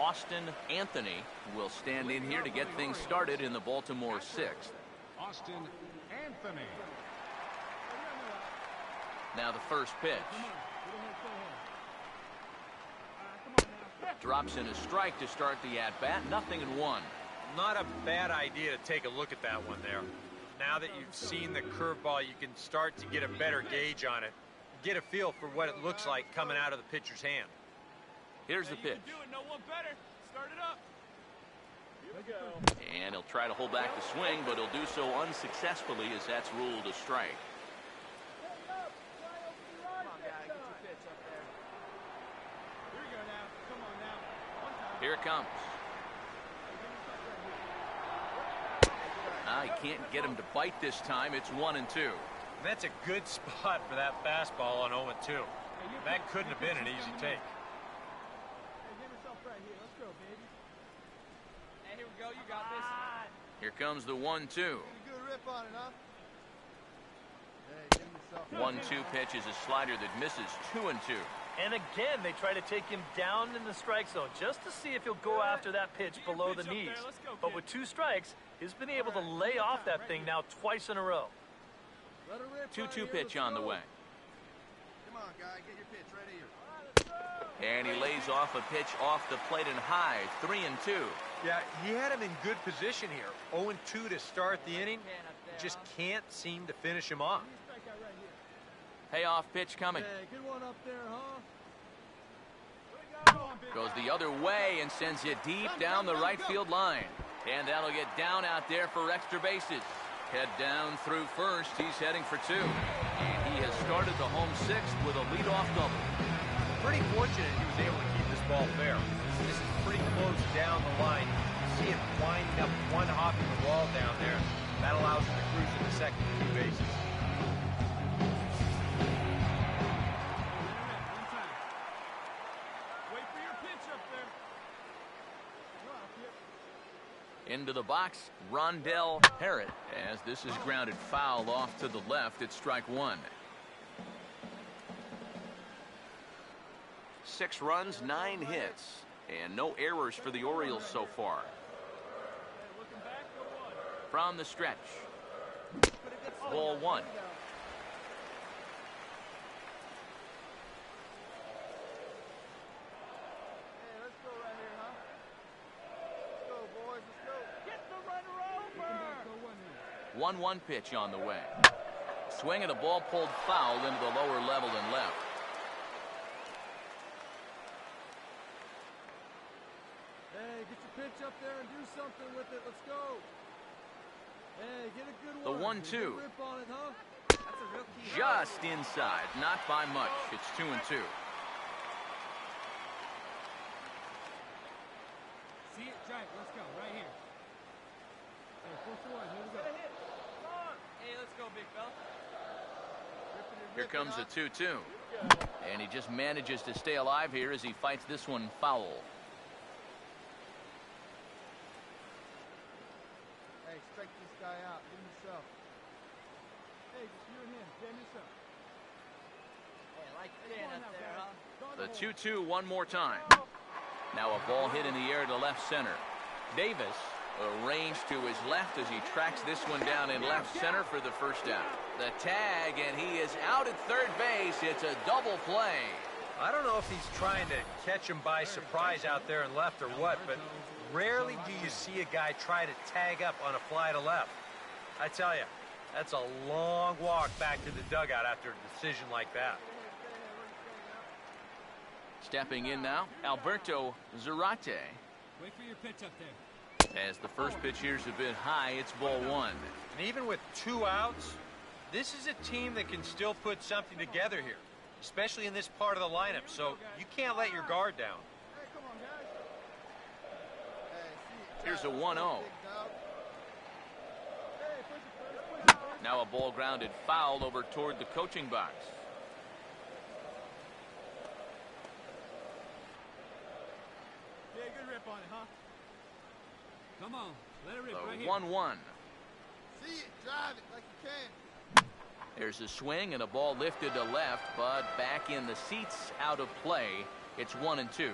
[SPEAKER 1] Austin Anthony will stand in here to get things started in the Baltimore 6th.
[SPEAKER 7] Austin Anthony.
[SPEAKER 1] Now the first pitch. Drops in a strike to start the at-bat. 0-1.
[SPEAKER 3] Not a bad idea to take a look at that one there. Now that you've seen the curveball, you can start to get a better gauge on it. Get a feel for what it looks like coming out of the pitcher's hand.
[SPEAKER 1] Here's the pitch.
[SPEAKER 6] No one better. Start it up.
[SPEAKER 1] And he'll try to hold back the swing, but he'll do so unsuccessfully as that's ruled a strike.
[SPEAKER 5] Come on, guy. Get your pitch up there.
[SPEAKER 2] Here we go now. Come on now. One time.
[SPEAKER 1] Here it comes. He can't get him to bite this time. It's 1-2.
[SPEAKER 3] That's a good spot for that fastball on 0-2. That couldn't have been an easy take.
[SPEAKER 2] Hey, get yourself right here. Let's go, baby.
[SPEAKER 6] Hey, here we go. You got this.
[SPEAKER 1] Here comes the 1-2.
[SPEAKER 5] Get a good rip on it, huh?
[SPEAKER 2] Hey, give him yourself.
[SPEAKER 1] 1-2 pitch is a slider that misses 2-2.
[SPEAKER 4] And again, they try to take him down in the strike zone just to see if he'll go after that pitch below the knees. But with 2 strikes, he's been able to lay off that thing now twice in a row.
[SPEAKER 1] 2-2 pitch on the way.
[SPEAKER 2] Come on, guy, get your pitch right here.
[SPEAKER 1] And he lays off a pitch off the plate and high, 3-2.
[SPEAKER 3] Yeah, he had him in good position here. 0-2 to start the inning. Just can't seem to finish him off.
[SPEAKER 1] Payoff pitch coming.
[SPEAKER 2] Hey, good one up there, huh?
[SPEAKER 1] Goes the other way and sends it deep down the right field line. And that'll get down out there for extra bases. Head down through first. He's heading for 2. And he has started the home 6th with a leadoff double.
[SPEAKER 3] Pretty fortunate he was able to keep this ball fair. This is pretty close down the line. You see it winding up one hop in the wall down there. That allows him to cruise in the second 2 bases.
[SPEAKER 1] Into the box, Rondell Parrott, as this is grounded foul off to the left at strike 1. 6 runs, 9 hits, and no errors for the Orioles so far. From the stretch, ball 1.
[SPEAKER 2] Hey, let's go right here, huh? Let's go, boys, let's go. Get the runner over!
[SPEAKER 1] 1-1 pitch on the way. Swing and a ball pulled foul into the lower level and left.
[SPEAKER 2] Hey, get your pitch up there and do something with it. Let's go. Hey, get a good
[SPEAKER 1] The
[SPEAKER 2] one.
[SPEAKER 1] 1-2.
[SPEAKER 2] Get a rip on it, huh?
[SPEAKER 6] That's a real key.
[SPEAKER 1] Just inside, not by much. It's 2-2.
[SPEAKER 6] See it? Try it. Let's go. Right here.
[SPEAKER 2] Hey, push one. Here we go.
[SPEAKER 6] Hey, let's go, big fella.
[SPEAKER 1] Here comes a 2-2. And he just manages to stay alive here as he fights this one foul.
[SPEAKER 2] Hey, strike this guy out. Give him yourself. Hey, just you and him. Stand yourself.
[SPEAKER 6] Hey, like Dan up there, huh?
[SPEAKER 1] The 2-2 one more time. Now a ball hit in the air to left center. Davis arranged to his left as he tracks this one down in left center for the first out. The tag, and he is out at third base. It's a double play.
[SPEAKER 3] I don't know if he's trying to catch him by surprise out there in left or what, but rarely do you see a guy try to tag up on a fly to left. I tell you, that's a long walk back to the dugout after a decision like that.
[SPEAKER 1] Stepping in now, Alberto Zarate.
[SPEAKER 6] Wait for your pitch up there.
[SPEAKER 1] As the first pitch here's a bit high, it's ball 1.
[SPEAKER 3] And even with 2 outs, this is a team that can still put something together here, especially in this part of the lineup, so you can't let your guard down.
[SPEAKER 2] Hey, come on, guys. Hey, see it.
[SPEAKER 1] Here's a 1-0.
[SPEAKER 2] Big dog. Hey, push it, push it.
[SPEAKER 1] Now a ball grounded foul over toward the coaching box.
[SPEAKER 6] Yeah, good rip on it, huh? Come on, let it rip
[SPEAKER 1] The
[SPEAKER 6] right here.
[SPEAKER 1] 1-1.
[SPEAKER 2] See it. Drive it like you can.
[SPEAKER 1] There's a swing and a ball lifted to left, but back in the seats, out of play. It's 1-2.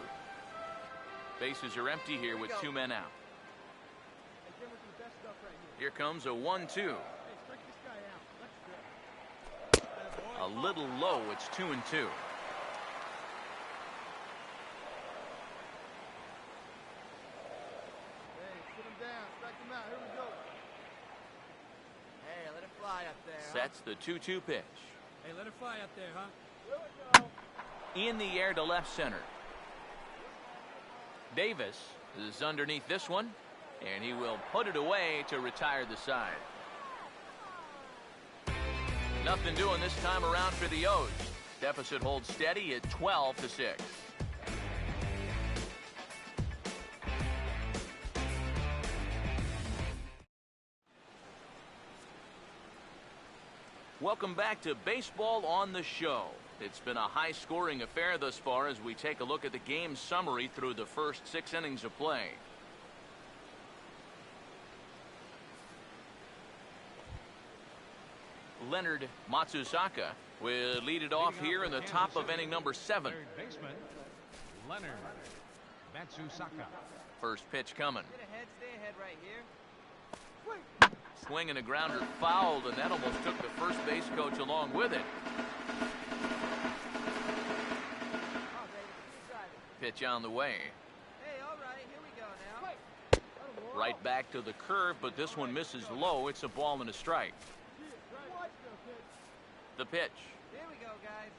[SPEAKER 1] Bases are empty here with 2 men out.
[SPEAKER 2] Hey, give us the best stuff right here.
[SPEAKER 1] Here comes a 1-2.
[SPEAKER 2] Hey, strike this guy out. Let's go.
[SPEAKER 1] A little low. It's 2-2.
[SPEAKER 2] Hey, sit him down. Strike him out. Here we go.
[SPEAKER 6] Hey, let it fly up there,
[SPEAKER 1] Sets the 2-2 pitch.
[SPEAKER 6] Hey, let it fly up there, huh?
[SPEAKER 1] In the air to left center. Davis is underneath this one, and he will put it away to retire the side. Nothing doing this time around for the O's. Deficit holds steady at 12-6. Welcome back to Baseball on the Show. It's been a high-scoring affair thus far as we take a look at the game summary through the first 6 innings of play. Leonard Matsusaka will lead it off here in the top of inning number 7.
[SPEAKER 7] Third baseman, Leonard Matsusaka.
[SPEAKER 1] First pitch coming.
[SPEAKER 5] Get ahead, stay ahead right here.
[SPEAKER 1] Swing and a grounder fouled, and that almost took the first base coach along with it.
[SPEAKER 5] Oh, baby, keep driving.
[SPEAKER 1] Pitch on the way.
[SPEAKER 5] Hey, all right, here we go now.
[SPEAKER 1] Right back to the curve, but this one misses low. It's a ball and a strike. The pitch.
[SPEAKER 5] Here we go, guys.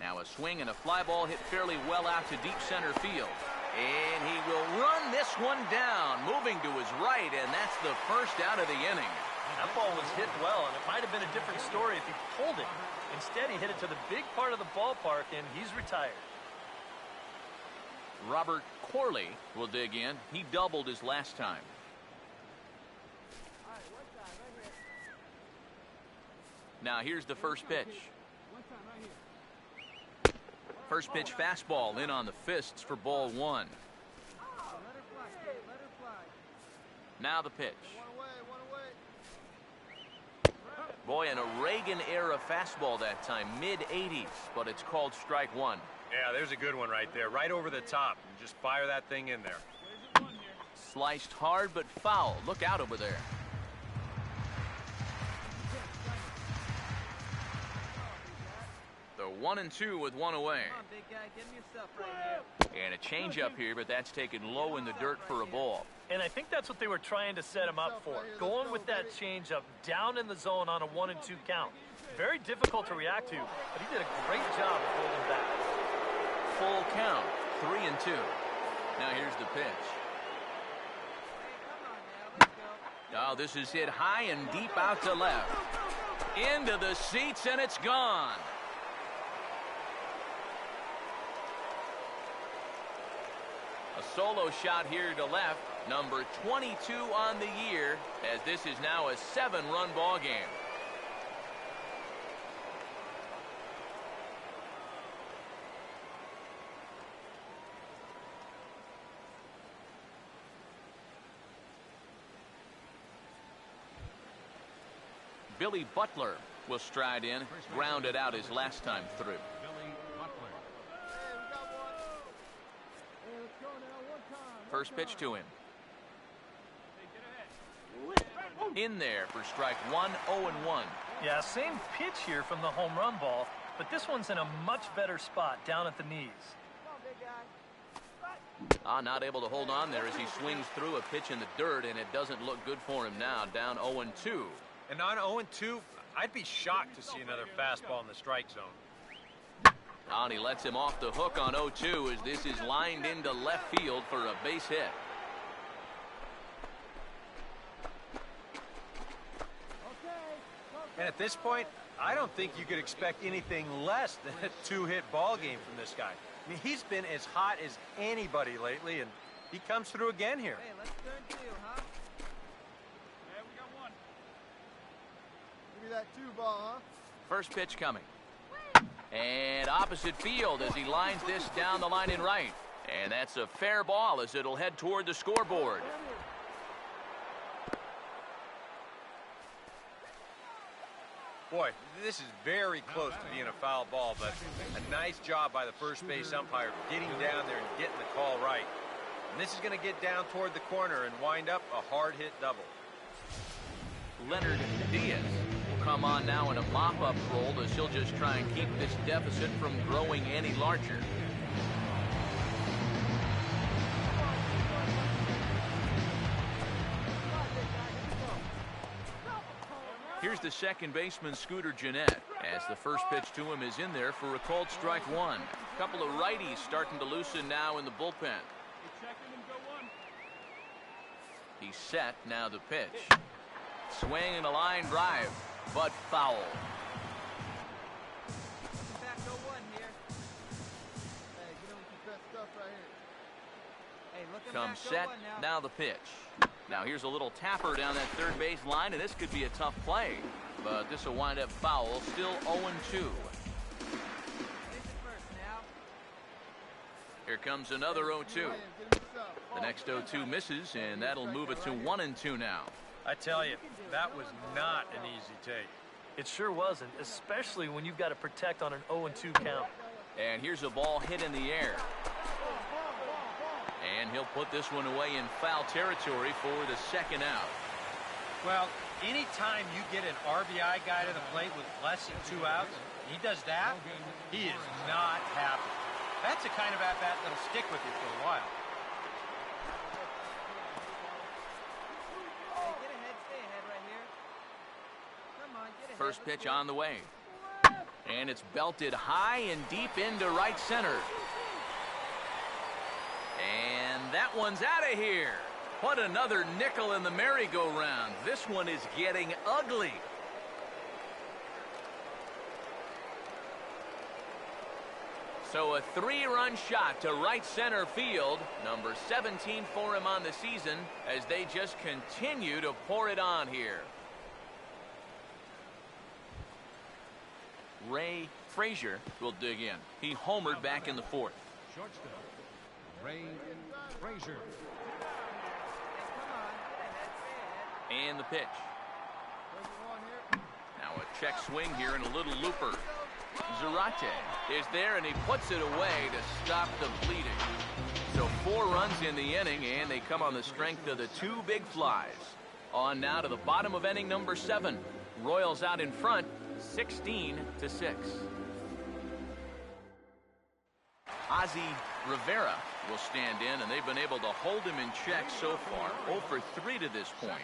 [SPEAKER 1] Now a swing and a fly ball hit fairly well out to deep center field. And he will run this one down, moving to his right, and that's the first out of the inning.
[SPEAKER 4] That ball was hit well, and it might have been a different story if he pulled it. Instead, he hit it to the big part of the ballpark, and he's retired.
[SPEAKER 1] Robert Corley will dig in. He doubled his last time.
[SPEAKER 5] All right, one side, right here.
[SPEAKER 1] Now here's the first pitch.
[SPEAKER 2] One time right here.
[SPEAKER 1] First pitch fastball in on the fists for ball 1.
[SPEAKER 5] Let her fly, kid, let her fly.
[SPEAKER 1] Now the pitch.
[SPEAKER 5] One away.
[SPEAKER 1] Boy, an Reagan-era fastball that time, mid-80s, but it's called strike 1.
[SPEAKER 3] Yeah, there's a good one right there, right over the top. Just fire that thing in there.
[SPEAKER 1] Sliced hard but foul. Look out over there. The 1-2 with one away.
[SPEAKER 5] Come on, big guy, give him yourself right here.
[SPEAKER 1] And a changeup here, but that's taken low in the dirt for a ball.
[SPEAKER 4] And I think that's what they were trying to set him up for. Going with that changeup down in the zone on a 1-2 count. Very difficult to react to, but he did a great job of holding back.
[SPEAKER 1] Full count, 3-2. Now here's the pitch.
[SPEAKER 5] Hey, come on now, let's go.
[SPEAKER 1] Oh, this is hit high and deep out to left. Into the seats, and it's gone. A solo shot here to left, number 22 on the year, as this is now a 7-run ball game. Billy Butler will stride in, grounded out his last time through.
[SPEAKER 7] Billy Butler.
[SPEAKER 5] Hey, we got one.
[SPEAKER 2] Hey, let's go now. One time.
[SPEAKER 1] First pitch to him. In there for strike 1, 0-1.
[SPEAKER 4] Yeah, same pitch here from the home run ball, but this one's in a much better spot down at the knees.
[SPEAKER 5] Come on, big guy.
[SPEAKER 1] Not able to hold on there as he swings through a pitch in the dirt, and it doesn't look good for him now, down 0-2.
[SPEAKER 3] And on 0-2, I'd be shocked to see another fastball in the strike zone.
[SPEAKER 1] And he lets him off the hook on 0-2 as this is lined into left field for a base hit.
[SPEAKER 3] And at this point, I don't think you could expect anything less than a 2-hit ball game from this guy. I mean, he's been as hot as anybody lately, and he comes through again here.
[SPEAKER 5] Hey, let's turn 2, huh?
[SPEAKER 2] Yeah, we got one.
[SPEAKER 5] Give me that 2 ball, huh?
[SPEAKER 1] First pitch coming. And opposite field as he lines this down the line in right. And that's a fair ball as it'll head toward the scoreboard.
[SPEAKER 3] Boy, this is very close to being a foul ball, but a nice job by the first base umpire getting down there and getting the call right. And this is going to get down toward the corner and wind up a hard-hit double.
[SPEAKER 1] Leonard Diaz will come on now in a mop-up role as he'll just try and keep this deficit from growing any larger. Here's the second baseman, Scooter Gennett, as the first pitch to him is in there for a called strike 1. A couple of righties starting to loosen now in the bullpen. He's set, now the pitch. Swing and a line drive, but foul.
[SPEAKER 5] Back 0-1 here. Hey, get him with your best stuff right here. Hey, look him
[SPEAKER 1] Comes
[SPEAKER 5] back
[SPEAKER 1] set,
[SPEAKER 5] 0-1
[SPEAKER 1] now the pitch. Now here's a little tapper down that third base line, and this could be a tough play. But this will wind up foul, still 0-2. Here comes another 0-2. The next 0-2 misses, and that'll move it to 1-2 now.
[SPEAKER 3] I tell you, that was not an easy take.
[SPEAKER 4] It sure wasn't, especially when you've got to protect on an 0-2 count.
[SPEAKER 1] And here's a ball hit in the air. And he'll put this one away in foul territory for the second out.
[SPEAKER 3] Well, anytime you get an RBI guy to the plate with less than 2 outs, he does that, he is not happy. That's the kind of at-bat that'll stick with you for a while.
[SPEAKER 5] Hey, get ahead, stay ahead right here. Come on, get ahead.
[SPEAKER 1] First pitch on the way. And it's belted high and deep into right center. And that one's out of here. What another nickel in the merry-go-round. This one is getting ugly. So a 3-run shot to right center field. Number 17 for him on the season as they just continue to pour it on here. Ray Frazier will dig in. He homered back in the 4th.
[SPEAKER 7] Shortstop, Ray Frazier.
[SPEAKER 1] And the pitch. Now a check swing here and a little looper. Zarate is there and he puts it away to stop the bleeding. So 4 runs in the inning and they come on the strength of the 2 big flies. On now to the bottom of inning number 7. Royals out in front, 16-6. Ozzie Rivera will stand in, and they've been able to hold him in check so far. 0 for 3 to this point.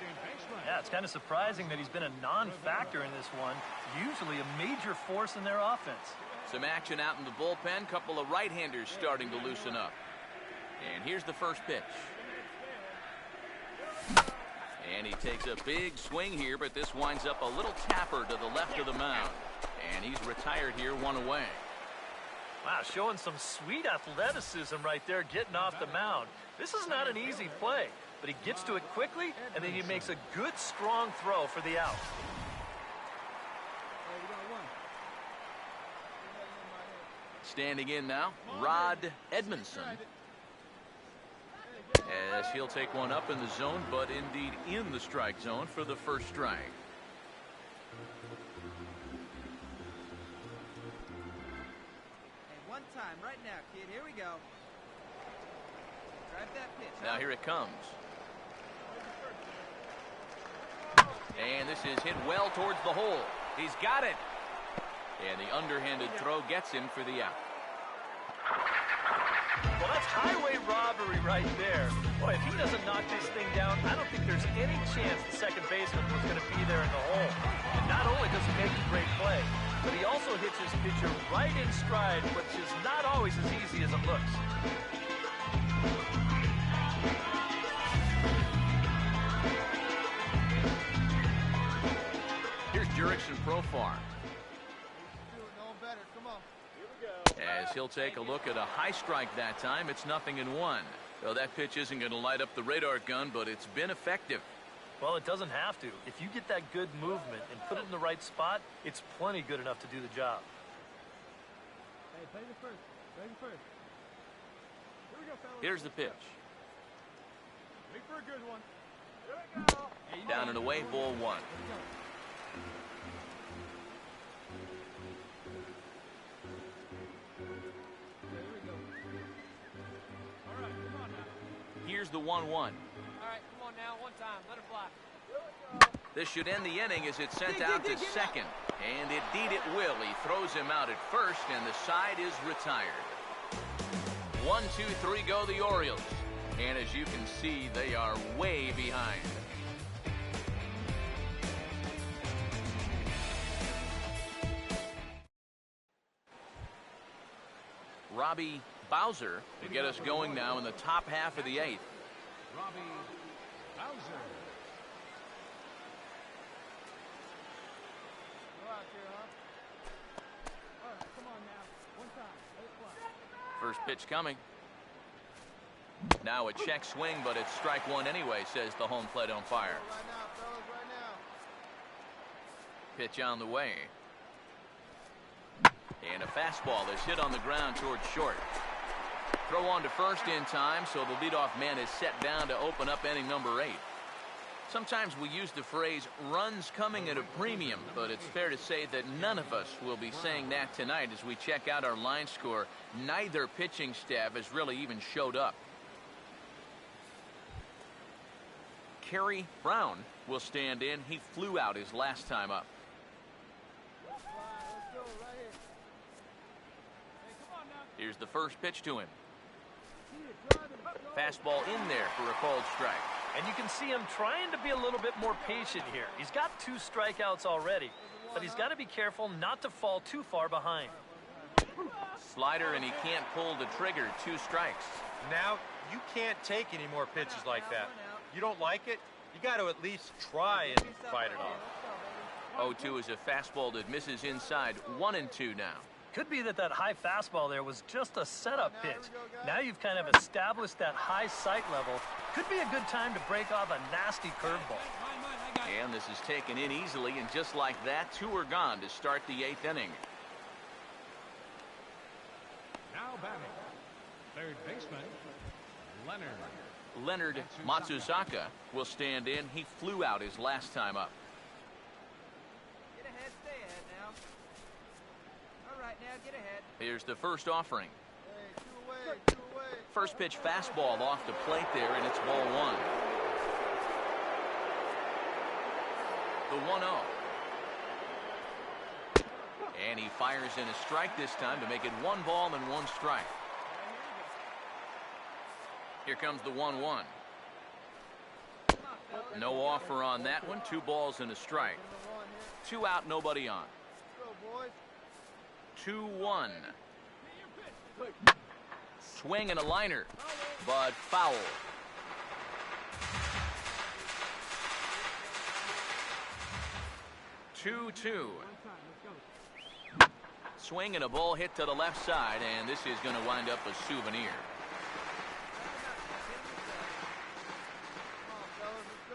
[SPEAKER 4] Yeah, it's kind of surprising that he's been a non-factor in this one. Usually a major force in their offense.
[SPEAKER 1] Some action out in the bullpen. Couple of right-handers starting to loosen up. And here's the first pitch. And he takes a big swing here, but this winds up a little tapper to the left of the mound. And he's retired here, 1 away.
[SPEAKER 4] Wow, showing some sweet athleticism right there, getting off the mound. This is not an easy play, but he gets to it quickly, and then he makes a good, strong throw for the out.
[SPEAKER 1] Standing in now, Rod Edmondson. As he'll take one up in the zone, but indeed in the strike zone for the first strike.
[SPEAKER 5] One time, right now, kid. Here we go. Drive that pitch.
[SPEAKER 1] Now here it comes. And this is hit well towards the hole. He's got it. And the underhanded throw gets him for the out.
[SPEAKER 4] Well, that's highway robbery right there. Boy, if he doesn't knock this thing down, I don't think there's any chance the second baseman was going to be there in the hole. And not only does he make a great play, but he also hits his pitcher right in stride, which is not always as easy as it looks.
[SPEAKER 1] Here's Jurickson Profar. As he'll take a look at a high strike that time, it's 0-1. Well, that pitch isn't going to light up the radar gun, but it's been effective.
[SPEAKER 4] Well, it doesn't have to. If you get that good movement and put it in the right spot, it's plenty good enough to do the job.
[SPEAKER 2] Hey, play the first. Play the first. Here we go, fellas.
[SPEAKER 1] Here's the pitch.
[SPEAKER 2] Wait for a good one. Here we go.
[SPEAKER 1] Down and away, ball 1. Here's the 1-1.
[SPEAKER 5] All right, come on now, one time, let it fly.
[SPEAKER 1] This should end the inning as it's sent out to second. And indeed it will. He throws him out at first, and the side is retired. 1, 2, 3 go the Orioles. And as you can see, they are way behind. Robbie Bowser to get us going now in the top half of the 8th.
[SPEAKER 7] Robbie Bowser.
[SPEAKER 2] Go out here, huh? All right, come on now. One time. Let it fly.
[SPEAKER 1] First pitch coming. Now a check swing, but it's strike 1 anyway, says the home plate umpire.
[SPEAKER 2] Right now, fellas, right now.
[SPEAKER 1] Pitch on the way. And a fastball is hit on the ground towards short. Throw on to first in time, so the leadoff man is set down to open up inning number 8. Sometimes we use the phrase runs coming at a premium, but it's fair to say that none of us will be saying that tonight as we check out our line score. Neither pitching staff has really even showed up. Kerry Brown will stand in. He flew out his last time up.
[SPEAKER 2] Let's go right here.
[SPEAKER 6] Hey, come on now.
[SPEAKER 1] Here's the first pitch to him.
[SPEAKER 2] See it, drive it. Let's go.
[SPEAKER 1] Fastball in there for a called strike.
[SPEAKER 4] And you can see him trying to be a little bit more patient here. He's got 2 strikeouts already, but he's got to be careful not to fall too far behind.
[SPEAKER 1] Slider, and he can't pull the trigger. 2 strikes.
[SPEAKER 3] Now, you can't take any more pitches like that. You don't like it, you got to at least try and fight it off.
[SPEAKER 1] 0-2 is a fastball that misses inside. 1-2 now.
[SPEAKER 4] Could be that high fastball there was just a setup pitch. Now you've kind of established that high sight level. Could be a good time to break off a nasty curveball.
[SPEAKER 6] Mine, I got it.
[SPEAKER 1] And this is taken in easily, and just like that, 2 are gone to start the 8th inning.
[SPEAKER 7] Now batting, third baseman, Leonard.
[SPEAKER 1] Leonard Matsuzaka will stand in. He flew out his last time up.
[SPEAKER 5] Get ahead, stay ahead now. All right, now get ahead.
[SPEAKER 1] Here's the first offering.
[SPEAKER 2] Hey, 2 away, 2 away.
[SPEAKER 1] First pitch fastball off the plate there, and it's ball 1. The 1-0. And he fires in a strike this time to make it 1 ball and 1 strike. Here comes the 1-1. No offer on that one. 2 balls and a strike. 2 out, nobody on.
[SPEAKER 2] Let's go, boys.
[SPEAKER 1] 2-1. Swing and a liner, but foul. Two. Swing and a ball hit to the left side, and this is going to wind up a souvenir.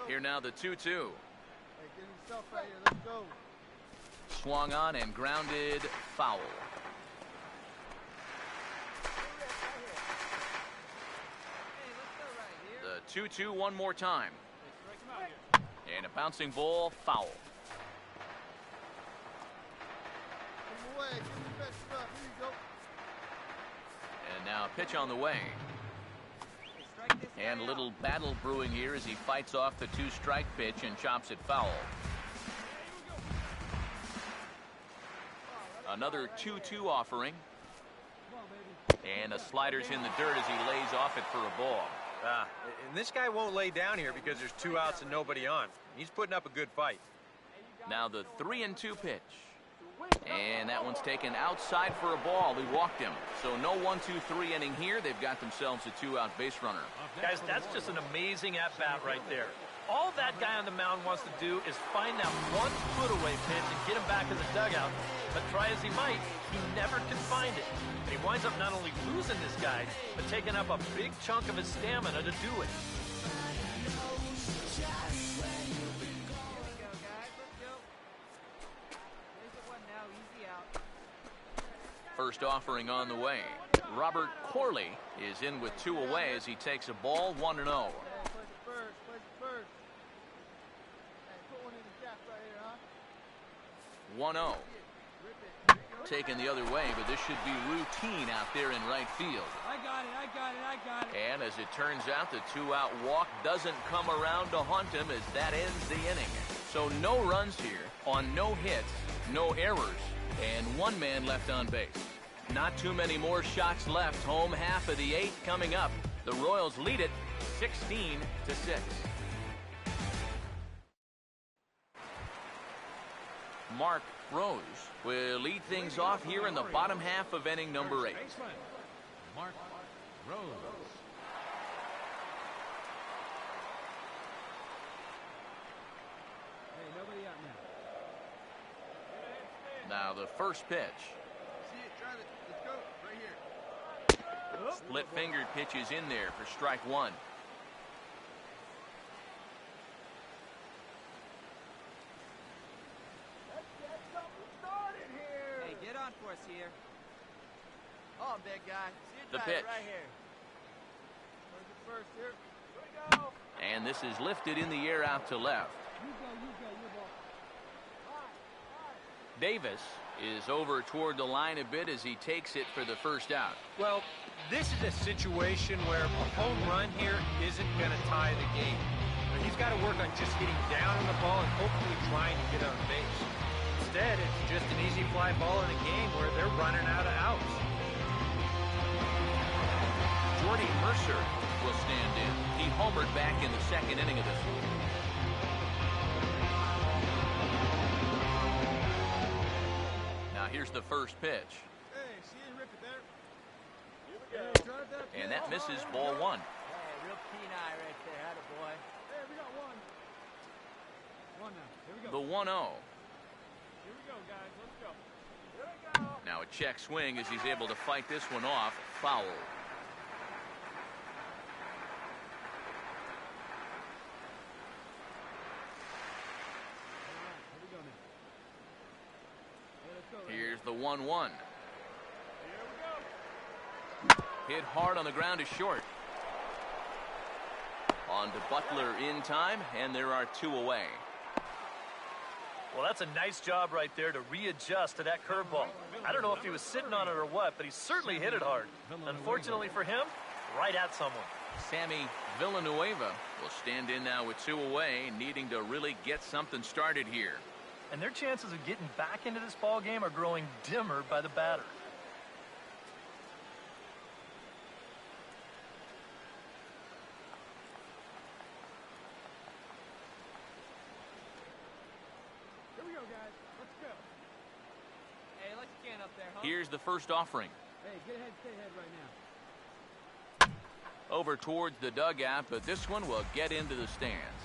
[SPEAKER 1] Here now the 2-2.
[SPEAKER 2] Hey, get yourself right here. Let's go.
[SPEAKER 1] Swung on and grounded foul. The 2-2 one more time. And a bouncing ball, foul.
[SPEAKER 2] Come away. Get the best stuff. Here you go.
[SPEAKER 1] And now a pitch on the way. And a little battle brewing here as he fights off the 2-strike pitch and chops it foul. Another 2-2 offering. And a slider's in the dirt as he lays off it for a ball.
[SPEAKER 3] And this guy won't lay down here because there's 2 outs and nobody on. He's putting up a good fight.
[SPEAKER 1] Now the 3-2 pitch. And that one's taken outside for a ball. He walked him. So no 1-2-3 inning here. They've got themselves a 2-out base runner.
[SPEAKER 4] Guys, that's just an amazing at-bat right there. All that guy on the mound wants to do is find that 1-foot-away pitch and get him back in the dugout. But try as he might, he never can find it. And he winds up not only losing this guy, but taking up a big chunk of his stamina to do it.
[SPEAKER 1] First offering on the way. Robert Corley is in with 2 away as he takes a ball 1-0.
[SPEAKER 2] Place it first. Place it first. Hey, put one in the gap right here, huh?
[SPEAKER 1] 1-0. Taken the other way, but this should be routine out there in right field.
[SPEAKER 6] I got it.
[SPEAKER 1] And as it turns out, the 2-out walk doesn't come around to haunt him as that ends the inning. So no runs here on no hits, no errors, and 1 man left on base. Not too many more shots left. Home half of the 8th coming up. The Royals lead it 16-6. Mark Rose will lead things off here in the bottom half of inning number 8.
[SPEAKER 7] Baseman, Mark Rose.
[SPEAKER 6] Hey, nobody out now.
[SPEAKER 1] Now the first pitch.
[SPEAKER 2] See it, drive it. Let's go. Right here.
[SPEAKER 1] Split-fingered pitch is in there for strike 1.
[SPEAKER 2] Let's get something started here.
[SPEAKER 5] Hey, get on for us here.
[SPEAKER 2] On, big guy. See it,
[SPEAKER 1] The
[SPEAKER 2] drive it
[SPEAKER 1] pitch.
[SPEAKER 2] right here. Place it first here.
[SPEAKER 1] And this is lifted in the air out to left.
[SPEAKER 2] You go, your ball.
[SPEAKER 1] Davis is over toward the line a bit as he takes it for the first out.
[SPEAKER 3] Well, this is a situation where a home run here isn't going to tie the game. He's got to work on just getting down on the ball and hopefully trying to get on base. Instead, it's just an easy fly ball in a game where they're running out of outs.
[SPEAKER 1] Jordy Mercer will stand in. He homered back in the second inning of this one. Now here's the first pitch.
[SPEAKER 2] Hey, see you rip it there. Here we go. Drive that
[SPEAKER 1] And
[SPEAKER 2] pitch.
[SPEAKER 1] that misses ball one.
[SPEAKER 5] Hey, real keen eye right there. Attaboy.
[SPEAKER 2] Hey, we got one. One now. Here we go.
[SPEAKER 1] The 1-0.
[SPEAKER 2] Here we go, guys. Let's go. Here we go.
[SPEAKER 1] Now a check swing as he's able to fight this one off. Foul.
[SPEAKER 2] Here we go now. Hey, let's go.
[SPEAKER 1] Here's the 1-1.
[SPEAKER 2] Here we go.
[SPEAKER 1] Hit hard on the ground is short. On to Butler in time, and there are two away.
[SPEAKER 4] Well, that's a nice job right there to readjust to that curveball. I don't know if he was sitting on it or what, but he certainly hit it hard. Unfortunately for him, right at someone.
[SPEAKER 1] Sammy Villanueva will stand in now with two away, needing to really get something started here.
[SPEAKER 4] And their chances of getting back into this ball game are growing dimmer by the batter.
[SPEAKER 2] Here we go, guys. Let's go.
[SPEAKER 5] Hey, let's can up there, huh?
[SPEAKER 1] Here's the first offering.
[SPEAKER 2] Hey, get ahead, stay ahead right now.
[SPEAKER 1] Over towards the dugout, but this one will get into the stands.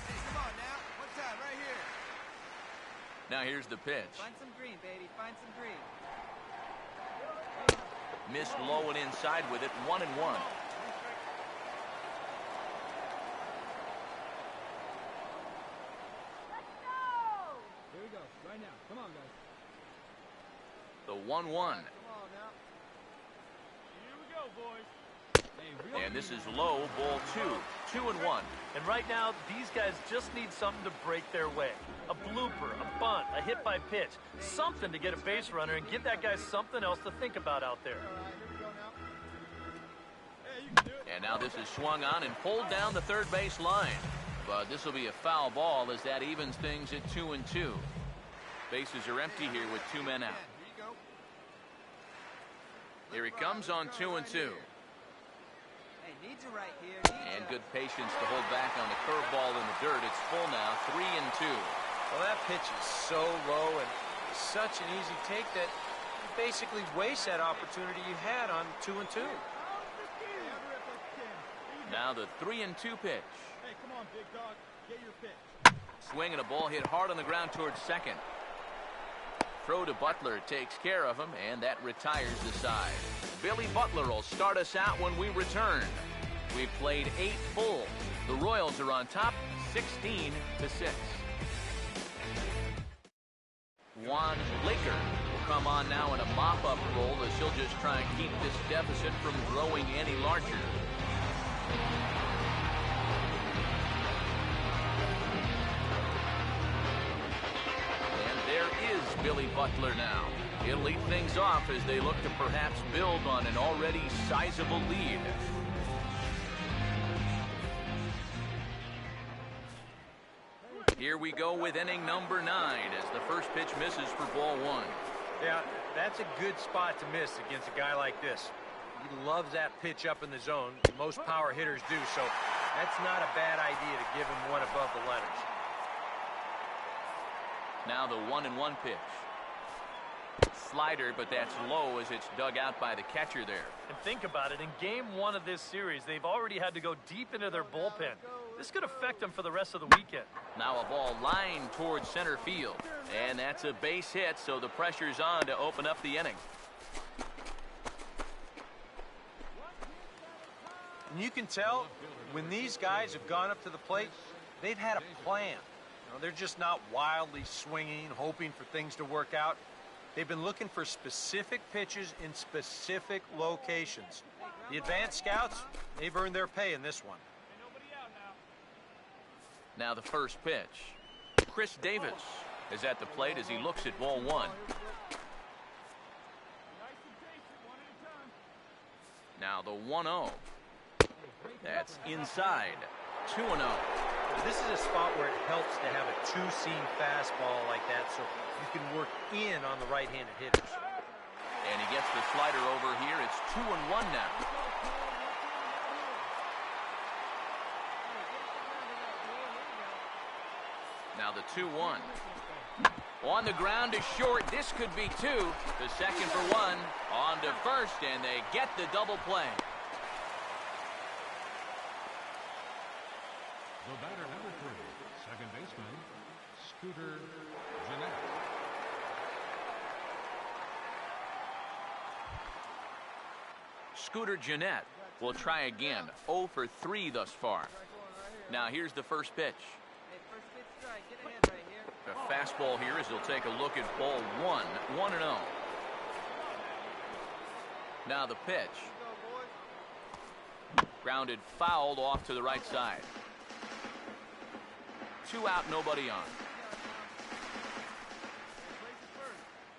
[SPEAKER 5] Hey, come on now. What's that right here?
[SPEAKER 1] Now here's the pitch.
[SPEAKER 5] Find some green, baby. Find some green.
[SPEAKER 1] Missed low and inside with it, 1-1.
[SPEAKER 2] Here we go. Right now. Come on, guys.
[SPEAKER 1] The 1-1.
[SPEAKER 5] Come on now.
[SPEAKER 2] Here we go, boys. Hey, real
[SPEAKER 1] And this is low, ball 2-1.
[SPEAKER 4] And right now, these guys just need something to break their way. A blooper, a bunt, a hit by pitch. Something to get a base runner and give that guy something else to think about out there.
[SPEAKER 2] All right, here we go now. Hey, you can do it.
[SPEAKER 1] And now this is swung on and pulled down the third base line. But this will be a foul ball as that evens things at 2-2. Bases are empty here with two men out.
[SPEAKER 5] Here you go.
[SPEAKER 1] Here he comes on 2-2.
[SPEAKER 5] Hey, needs you right here.
[SPEAKER 1] And good patience to hold back on the curveball in the dirt. It's full now, 3-2.
[SPEAKER 3] Well, that pitch is so low and such an easy take that you basically waste that opportunity you had on 2-2.
[SPEAKER 1] Now the 3-2 pitch.
[SPEAKER 2] Hey, come on, big dog. Get your pitch.
[SPEAKER 1] Swing and a ball hit hard on the ground towards second. Throw to Butler takes care of him, and that retires the side. Billy Butler will start us out when we return. We've played 8 full. The Royals are on top, 16-6. Juan Laker will come on now in a mop-up role as he'll just try and keep this deficit from growing any larger. And there is Billy Butler now. He'll lead things off as they look to perhaps build on an already sizable lead. Here we go with inning number 9 as the first pitch misses for ball 1.
[SPEAKER 3] Yeah, that's a good spot to miss against a guy like this. He loves that pitch up in the zone. Most power hitters do, so that's not a bad idea to give him one above the letters.
[SPEAKER 1] Now the 1-1 pitch. Slider, but that's low as it's dug out by the catcher there.
[SPEAKER 4] And think about it, in game 1 of this series, they've already had to go deep into their bullpen. This could affect them for the rest of the weekend.
[SPEAKER 1] Now a ball lined towards center field. And that's a base hit, so the pressure's on to open up the inning.
[SPEAKER 3] And you can tell when these guys have gone up to the plate, they've had a plan. You know, they're just not wildly swinging, hoping for things to work out. They've been looking for specific pitches in specific locations. The advanced scouts, they've earned their pay in this one.
[SPEAKER 1] Now the first pitch. Chris Davis is at the plate as he looks at ball one. Now the 1-0. That's inside. 2-0.
[SPEAKER 3] This is a spot where it helps to have a two-seam fastball like that so you can work in on the right-handed hitters.
[SPEAKER 1] And he gets the slider over here. It's 2-1 now. Now the 2-1. On the ground to short. This could be two. The second for one. On to first, and they get the double play.
[SPEAKER 7] The batter number 3, second baseman, Scooter Gennett.
[SPEAKER 1] Scooter Gennett will try again. 0 for 3 thus far. Now here's the first pitch.
[SPEAKER 5] Hey, first pitch strike. Get ahead right here.
[SPEAKER 1] A fastball here as he'll take a look at ball 1. 1-0. Now the pitch.
[SPEAKER 5] Go, boys.
[SPEAKER 1] Grounded fouled off to the right side. 2 out, nobody on.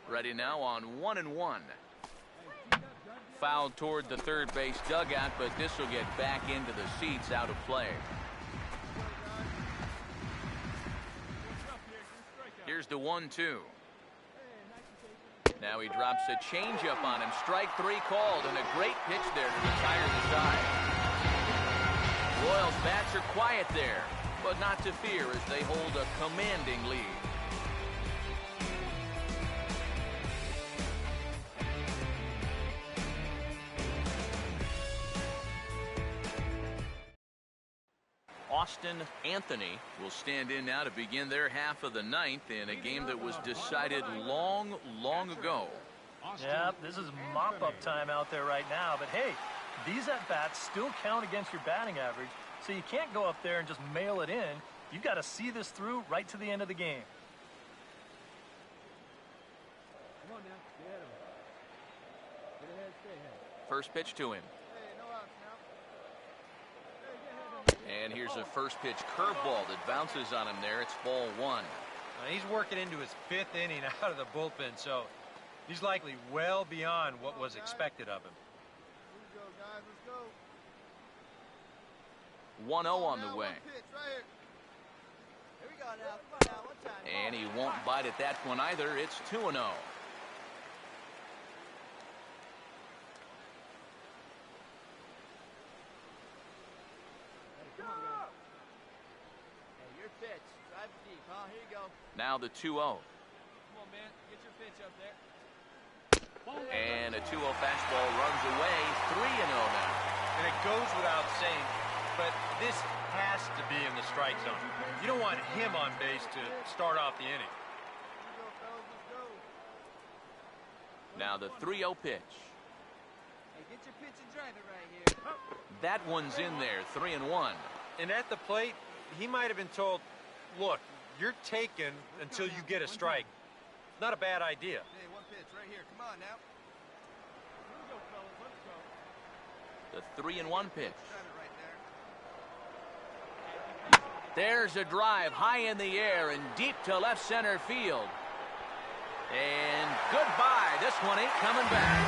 [SPEAKER 1] Ready now on 1-1. Fouled toward the third base dugout, but this will get back into the seats, out of play. Here's the 1-2. Now he drops a changeup on him. Strike 3 called, and a great pitch there to retire the side. Royals bats are quiet there, but not to fear as they hold a commanding lead. Austin Anthony will stand in now to begin their half of the 9th in a game that was decided long, long ago.
[SPEAKER 4] Yeah, this is mop-up time out there right now, but hey, these at-bats still count against your batting average, so you can't go up there and just mail it in. You've got to see this through right to the end of the game.
[SPEAKER 2] Come on now, get ahead of him. Get ahead, stay ahead.
[SPEAKER 1] First pitch to him.
[SPEAKER 5] Hey, no outs now.
[SPEAKER 2] Hey, get ahead of him.
[SPEAKER 1] And here's a first pitch curveball that bounces on him there. It's ball 1.
[SPEAKER 3] He's working into his 5th inning out of the bullpen, so he's likely well beyond what was expected of him.
[SPEAKER 5] Here we go, guys. Let's go.
[SPEAKER 1] 1-0 on the way.
[SPEAKER 5] One pitch right here. Here we go now. Come on now. One time.
[SPEAKER 1] And he won't bite at that one either. It's 2-0.
[SPEAKER 5] Hey, your pitch. Drive it deep, huh? Here you go.
[SPEAKER 1] Now the 2-0.
[SPEAKER 5] Come on, man. Get your pitch up there.
[SPEAKER 1] And a 2-0 fastball runs away. 3-0 now.
[SPEAKER 3] And it goes without saying, but this has to be in the strike zone. You don't want him on base to start off the inning.
[SPEAKER 5] Here we go, fellas. Let's go.
[SPEAKER 1] Now the 3-0 pitch.
[SPEAKER 5] Hey, get your pitch and drive it right here.
[SPEAKER 1] That one's in there. 3-1.
[SPEAKER 3] And at the plate, he might have been told, look, you're taken until you get a strike. Not a bad idea.
[SPEAKER 5] Hey, one pitch right here. Come on now.
[SPEAKER 2] Here we go, fellas. Let's go.
[SPEAKER 1] The 3-1 pitch.
[SPEAKER 5] Drive it right there.
[SPEAKER 1] There's a drive high in the air and deep to left center field. And goodbye. This one ain't coming back.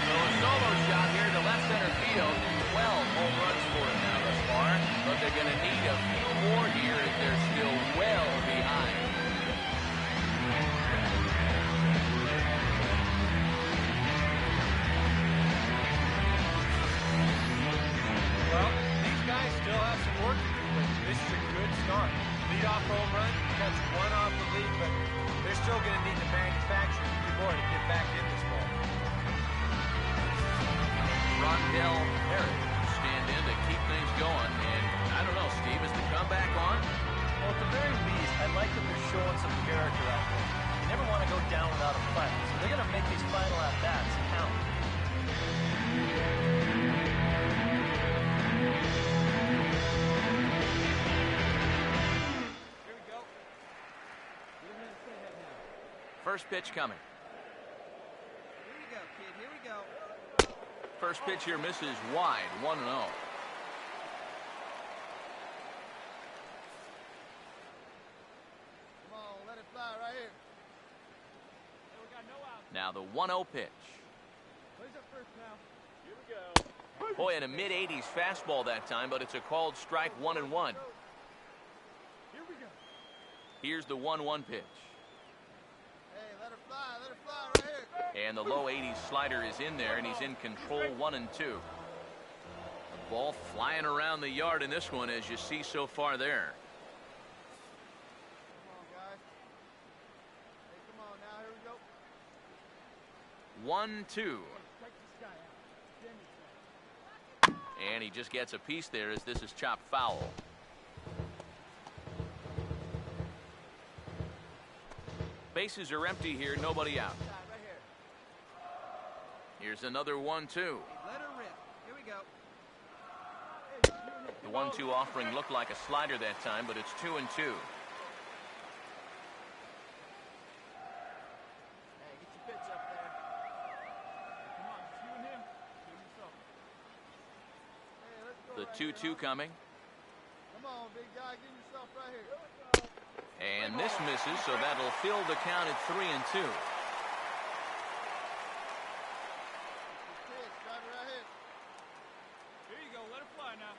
[SPEAKER 1] So a solo shot here to left center field. 12 home runs for him now thus far. But they're going to need a few more here as they're still well behind.
[SPEAKER 3] Well, these guys still have some work to do, but this is a good start. Lead-off home run, that's one off the lead, but they're still going to need to manufacture a few more to get back in this ball.
[SPEAKER 1] Rondell Harris stand in to keep things going. And I don't know, Steve, is the comeback on?
[SPEAKER 4] Well, at the very least, I like that they're showing some character out there. You never want to go down without a fight, so they're going to make these final at-bats count.
[SPEAKER 1] First pitch coming.
[SPEAKER 5] Here we go, kid. Here we go.
[SPEAKER 1] First pitch here misses wide, 1-0.
[SPEAKER 5] Come on, let it fly right here.
[SPEAKER 2] Hey, we got no outs.
[SPEAKER 1] Now the 1-0 pitch.
[SPEAKER 2] Plays up first now. Here we go.
[SPEAKER 1] Boy, in a mid-80s fastball that time, but it's a called strike, 1-1.
[SPEAKER 2] Here we go.
[SPEAKER 1] Here's the 1-1 pitch.
[SPEAKER 5] Hey, let it fly right here.
[SPEAKER 1] And the low 80s slider is in there, and he's in control, 1-2. The ball flying around the yard in this one, as you see so far there.
[SPEAKER 5] Come on, guys. Hey, come on now. Here we go.
[SPEAKER 1] 1-2.
[SPEAKER 2] Check this guy out. Stand this
[SPEAKER 1] And he just gets a piece there as this is chopped foul. Bases are empty here, nobody out.
[SPEAKER 5] Shot right here.
[SPEAKER 1] Here's another 1-2.
[SPEAKER 5] Hey, let her rip. Here we go.
[SPEAKER 1] The 1-2 offering looked like a slider that time, but it's 2-2.
[SPEAKER 5] Hey, get your pitch up there.
[SPEAKER 2] Come on, it's you and him. Give yourself.
[SPEAKER 5] Hey, let's go
[SPEAKER 1] The
[SPEAKER 5] right
[SPEAKER 1] 2-2
[SPEAKER 5] here.
[SPEAKER 1] coming.
[SPEAKER 5] Come on, big guy. Get yourself right here.
[SPEAKER 1] And this misses, so that'll fill the count at 3-2.
[SPEAKER 5] Pitch, drive it right here.
[SPEAKER 2] Here you go. Let it fly now.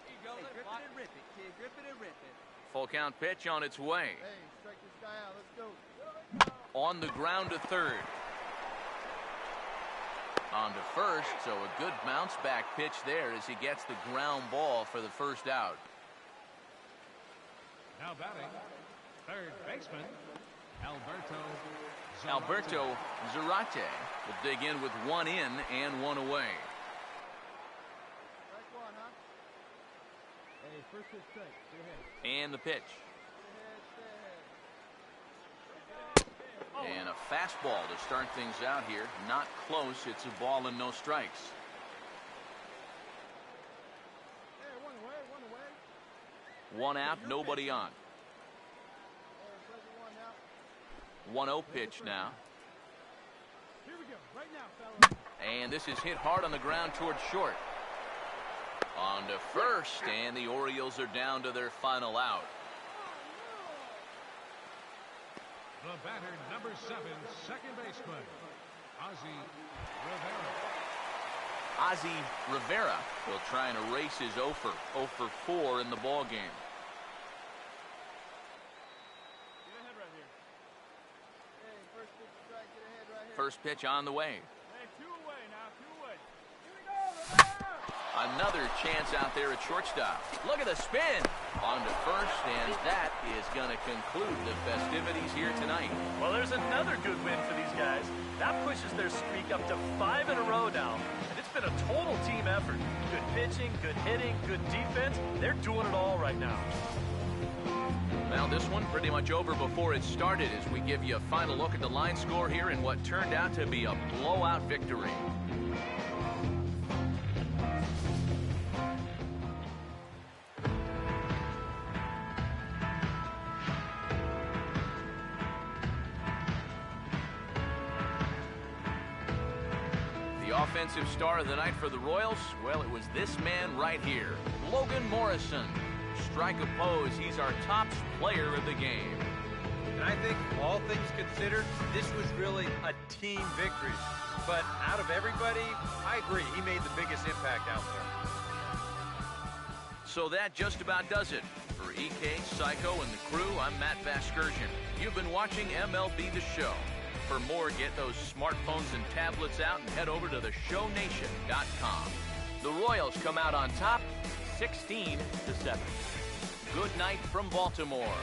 [SPEAKER 2] Here you go.
[SPEAKER 5] Hey,
[SPEAKER 2] Let it
[SPEAKER 5] grip
[SPEAKER 2] fly.
[SPEAKER 5] it and rip it, kid. Grip it and rip it.
[SPEAKER 1] Full count pitch on its way.
[SPEAKER 5] Hey, strike this guy out. Let's go.
[SPEAKER 1] On the ground to third. On to first, so a good bounce back pitch there as he gets the ground ball for the first out.
[SPEAKER 7] Now batting, third baseman,
[SPEAKER 1] Alberto Zarate will dig in with 1 in and 1 away.
[SPEAKER 5] Strike one, huh?
[SPEAKER 2] Hey, first pitch strike. Go ahead.
[SPEAKER 1] And the pitch.
[SPEAKER 5] Stay ahead.
[SPEAKER 1] And a fastball to start things out here. Not close. It's a ball and no strikes.
[SPEAKER 2] Hey, one away, one away.
[SPEAKER 1] 1 out, nobody on.
[SPEAKER 5] Hey, second one now.
[SPEAKER 1] 1-0 pitch now.
[SPEAKER 2] Here we go. Right now, fella.
[SPEAKER 1] And this is hit hard on the ground towards short. On to first, and the Orioles are down to their final out.
[SPEAKER 7] the batter, number 7, second baseman, Ozzie Rivera.
[SPEAKER 1] Ozzie Rivera will try and erase his 0 for 4 in the ball game.
[SPEAKER 2] Get ahead right here.
[SPEAKER 5] Hey, first pitch strike. Get ahead right here.
[SPEAKER 1] First pitch on the way.
[SPEAKER 2] Hey, 2 away now. 2 away. Here we go. Rivera!
[SPEAKER 1] Another chance out there at shortstop. Look at the spin. On to first, and that is going to conclude the festivities here tonight.
[SPEAKER 4] Well, there's another good win for these guys. That pushes their streak up to 5 in a row now. And it's been a total team effort. Good pitching, good hitting, good defense. They're doing it all right now.
[SPEAKER 1] Now this one pretty much over before it started as we give you a final look at the line score here in what turned out to be a blowout victory. The offensive star of the night for the Royals, well, it was this man right here, Logan Morrison. Strike a pose, he's our top player of the game.
[SPEAKER 3] And I think, all things considered, this was really a team victory. But out of everybody, I agree, he made the biggest impact out there.
[SPEAKER 1] So that just about does it. For EK, Psycho, and the crew, I'm Matt Vasgersian. You've been watching MLB The Show. For more, get those smartphones and tablets out and head over to theshownation.com. The Royals come out on top, 16-7. Good night from Baltimore.